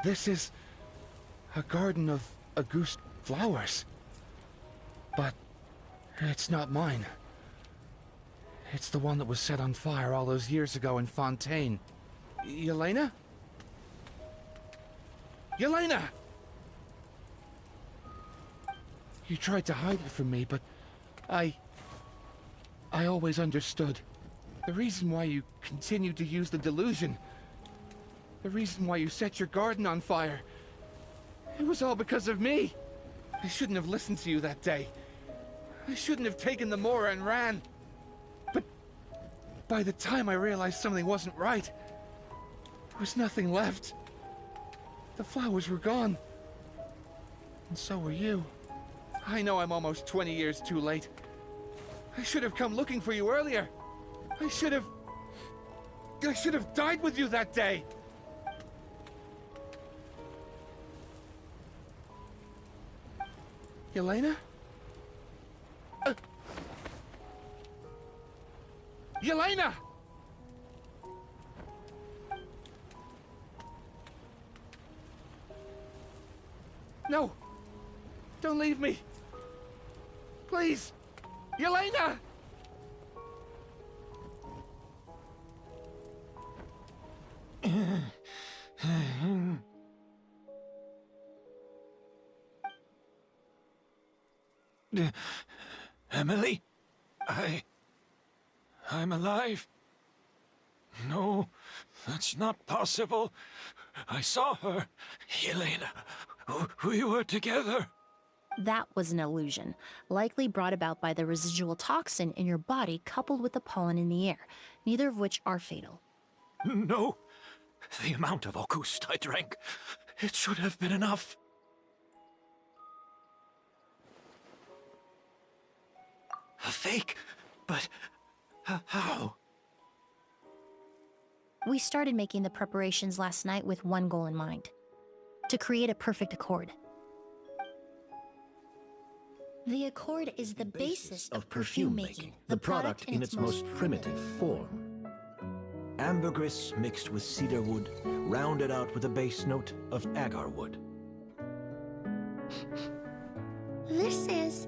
This is a garden of Auguste flowers. But it's not mine. It's the one that was set on fire all those years ago in Fontaine. Yelena? Yelena! You tried to hide it from me, but I always understood. The reason why you continued to use the delusion, the reason why you set your garden on fire, it was all because of me. I shouldn't have listened to you that day. I shouldn't have taken the Mora and ran. But by the time I realized something wasn't right, there was nothing left. The flowers were gone. And so were you. I know I'm almost 20 years too late. I should have come looking for you earlier. I should have died with you that day. Yelena? Yelena! No! Don't leave me! Please! Yelena! Emilie? I'm alive. No, that's not possible. I saw her. Yelena, we were together. That was an illusion, likely brought about by the residual toxin in your body coupled with the pollen in the air, neither of which are fatal. No, the amount of Auguste I drank, it should have been enough. A fake? But how? We started making the preparations last night with one goal in mind: to create a perfect accord. The accord is the basis of perfume making, the product in its most primitive form. Ambergris mixed with cedar wood, rounded out with a base note of agar wood. This is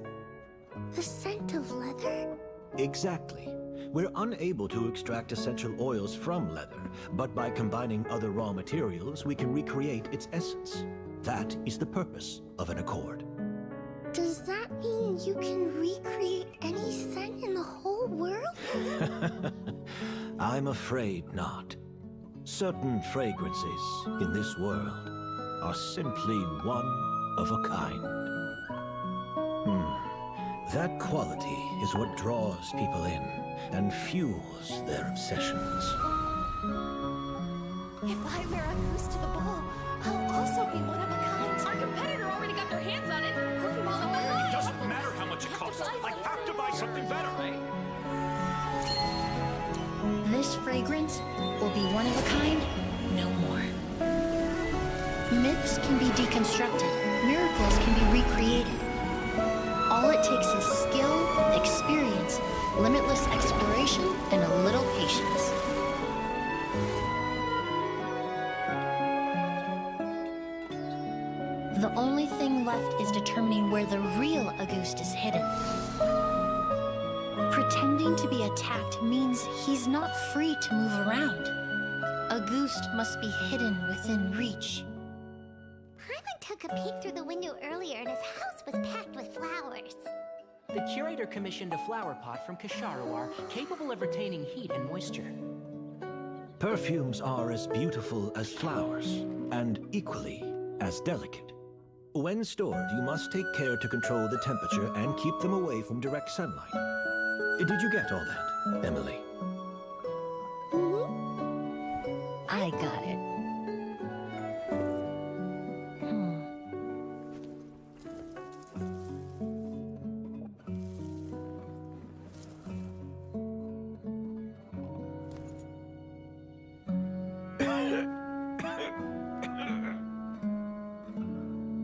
the scent of leather? Exactly. We're unable to extract essential oils from leather, but by combining other raw materials, we can recreate its essence. That is the purpose of an accord. Does that mean you can recreate any scent in the whole world? I'm afraid not. Certain fragrances in this world are simply one of a kind. That quality is what draws people in and fuels their obsessions. If I wear a goose to the ball, I'll also be one of a kind. Our competitor already got their hands on it. It doesn't matter how much it costs. I have to buy something better. This fragrance will be one of a kind, no more. Myths can be deconstructed, miracles can be recreated. All it takes is skill, experience, limitless exploration, and a little patience. The only thing left is determining where the real Auguste is hidden. Pretending to be attacked means he's not free to move around. A Ghost must be hidden within reach. Paimon took a peek through the window earlier and his house was packed with flowers. The curator commissioned a flower pot from Kasharawar, capable of retaining heat and moisture. Perfumes are as beautiful as flowers, and equally as delicate. When stored, you must take care to control the temperature and keep them away from direct sunlight. Did you get all that, Emilie? I got it.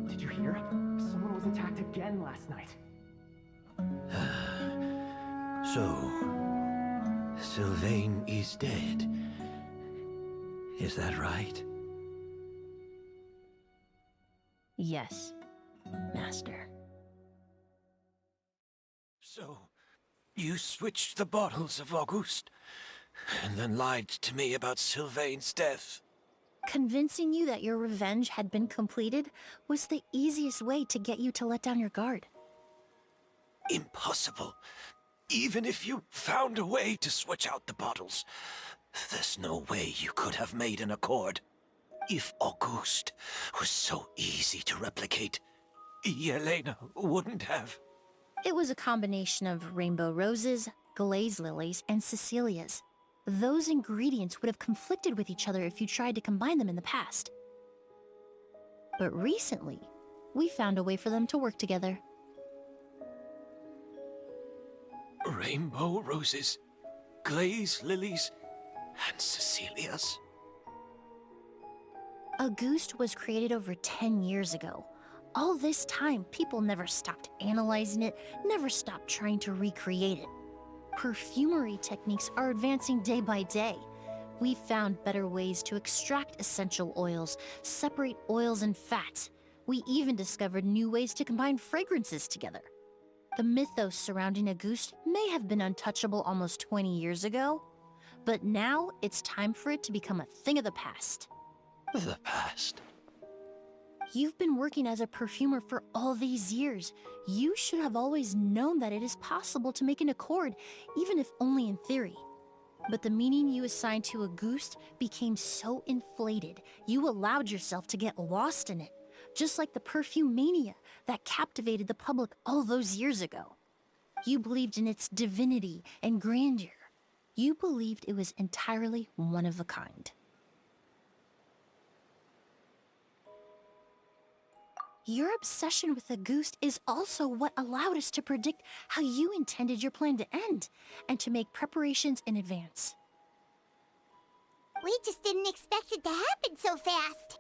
Did you hear? Someone was attacked again last night. So, Sylvain is dead. Is that right? Yes, Master. So, you switched the bottles of Auguste, and then lied to me about Sylvain's death. Convincing you that your revenge had been completed was the easiest way to get you to let down your guard. Impossible. Even if you found a way to switch out the bottles, there's no way you could have made an accord. If Auguste was so easy to replicate, Yelena wouldn't have. It was a combination of rainbow roses, glaze lilies, and Cecilias. Those ingredients would have conflicted with each other if you tried to combine them in the past. But recently, we found a way for them to work together. Rainbow roses, glaze lilies, and Cecilias. Auguste was created over 10 years ago. All this time, people never stopped analyzing it, never stopped trying to recreate it. Perfumery techniques are advancing day by day. We've found better ways to extract essential oils, separate oils and fats. We even discovered new ways to combine fragrances together. The mythos surrounding Auguste may have been untouchable almost 20 years ago, but now it's time for it to become a thing of the past. The past? You've been working as a perfumer for all these years. You should have always known that it is possible to make an accord, even if only in theory. But the meaning you assigned to Auguste became so inflated, you allowed yourself to get lost in it, just like the perfume mania that captivated the public all those years ago. You believed in its divinity and grandeur. You believed it was entirely one of a kind. Your obsession with Auguste is also what allowed us to predict how you intended your plan to end, and to make preparations in advance. We just didn't expect it to happen so fast.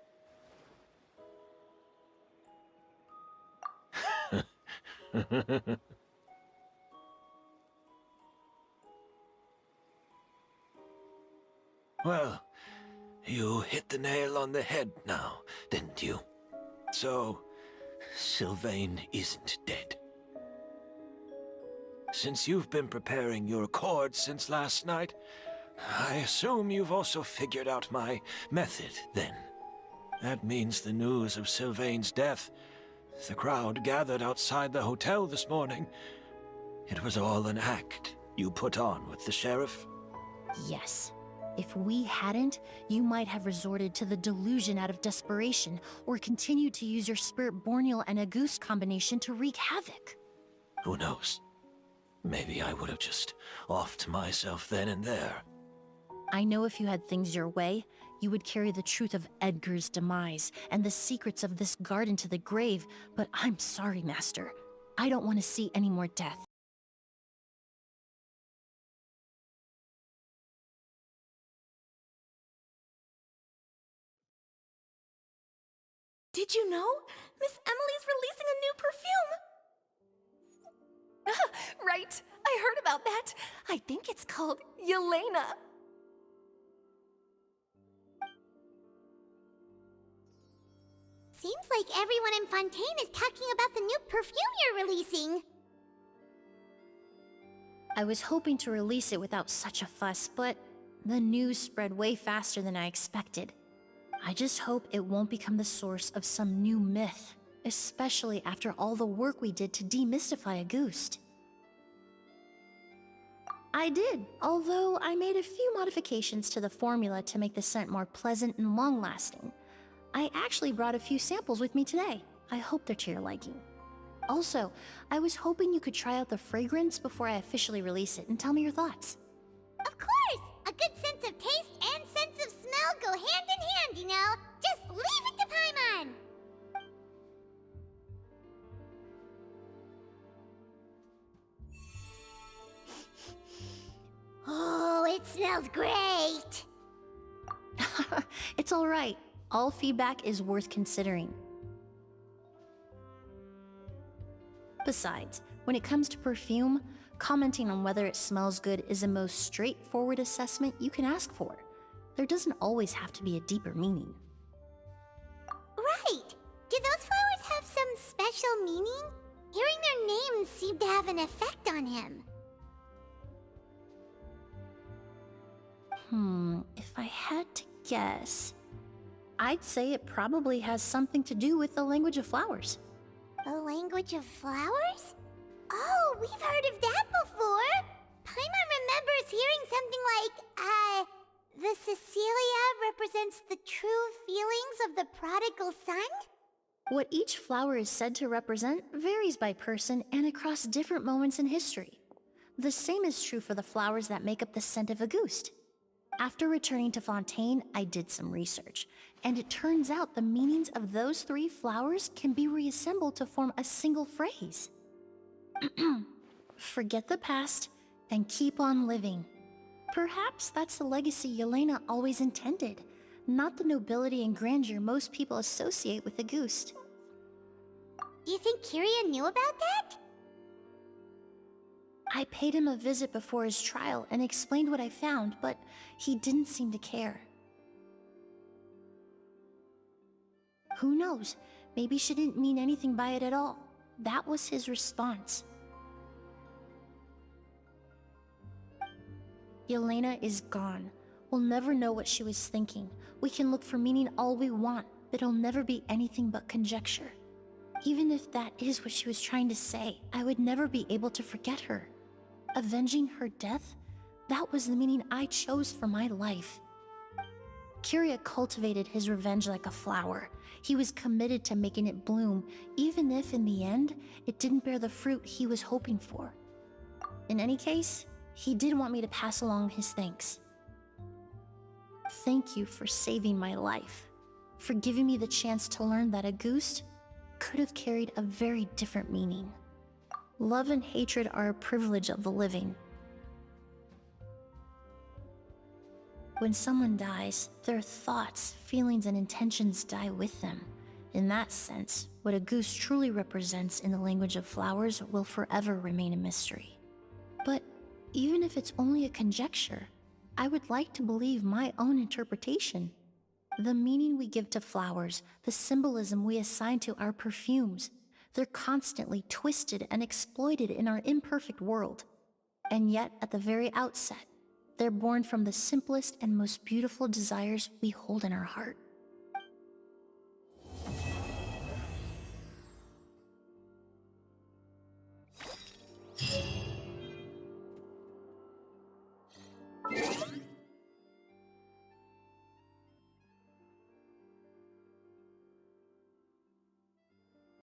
Well, you hit the nail on the head now, didn't you? So, Sylvain isn't dead. Since you've been preparing your accord since last night, I assume you've also figured out my method, then. That means the news of Sylvain's death. The crowd gathered outside the hotel this morning. It was all an act you put on with the sheriff? Yes. If we hadn't, you might have resorted to the delusion out of desperation, or continued to use your Spirit Borneal and Auguste combination to wreak havoc. Who knows? Maybe I would have just offed myself then and there. I know if you had things your way, you would carry the truth of Edgar's demise and the secrets of this garden to the grave, but I'm sorry, Master. I don't want to see any more death. Did you know? Miss Emilie's releasing a new perfume! Right, I heard about that. I think it's called Yelena. Seems like everyone in Fontaine is talking about the new perfume you're releasing. I was hoping to release it without such a fuss, but The news spread way faster than I expected. I just hope it won't become the source of some new myth, especially after all the work we did to demystify a Ghost. I did, although I made a few modifications to the formula to make the scent more pleasant and long-lasting. I actually brought a few samples with me today. I hope they're to your liking. Also, I was hoping you could try out the fragrance before I officially release it and tell me your thoughts. Of course! A good sense of taste and sense of smell go hand in hand, you know? Just leave it to Paimon! Oh, it smells great! It's alright. All feedback is worth considering. Besides, when it comes to perfume, commenting on whether it smells good is the most straightforward assessment you can ask for. There doesn't always have to be a deeper meaning. Right! Do those flowers have some special meaning? Hearing their names seemed to have an effect on him. If I had to guess, I'd say it probably has something to do with the language of flowers. The language of flowers? Oh, we've heard of that before! Paimon remembers hearing something like, the Cecilia represents the true feelings of the prodigal son? What each flower is said to represent varies by person and across different moments in history. The same is true for the flowers that make up the scent of a Ghost. After returning to Fontaine, I did some research, and it turns out the meanings of those 3 flowers can be reassembled to form a single phrase. Forget the past and keep on living. Perhaps that's the legacy Yelena always intended, not the nobility and grandeur most people associate with a Ghost. You think Kiria knew about that? I paid him a visit before his trial and explained what I found, but he didn't seem to care. Who knows? Maybe she didn't mean anything by it at all. That was his response. Yelena is gone. We'll never know what she was thinking. We can look for meaning all we want, but it'll never be anything but conjecture. Even if that is what she was trying to say, I would never be able to forget her. Avenging her death? That was the meaning I chose for my life. Kiria cultivated his revenge like a flower. He was committed to making it bloom, even if in the end, it didn't bear the fruit he was hoping for. In any case, he did want me to pass along his thanks. Thank you for saving my life, for giving me the chance to learn that a Ghost could have carried a very different meaning. Love and hatred are a privilege of the living. When someone dies, their thoughts, feelings, and intentions die with them. In that sense, what a Ghost truly represents in the language of flowers will forever remain a mystery. But even if it's only a conjecture, I would like to believe my own interpretation. The meaning we give to flowers, the symbolism we assign to our perfumes, they're constantly twisted and exploited in our imperfect world. And yet, at the very outset, they're born from the simplest and most beautiful desires we hold in our heart.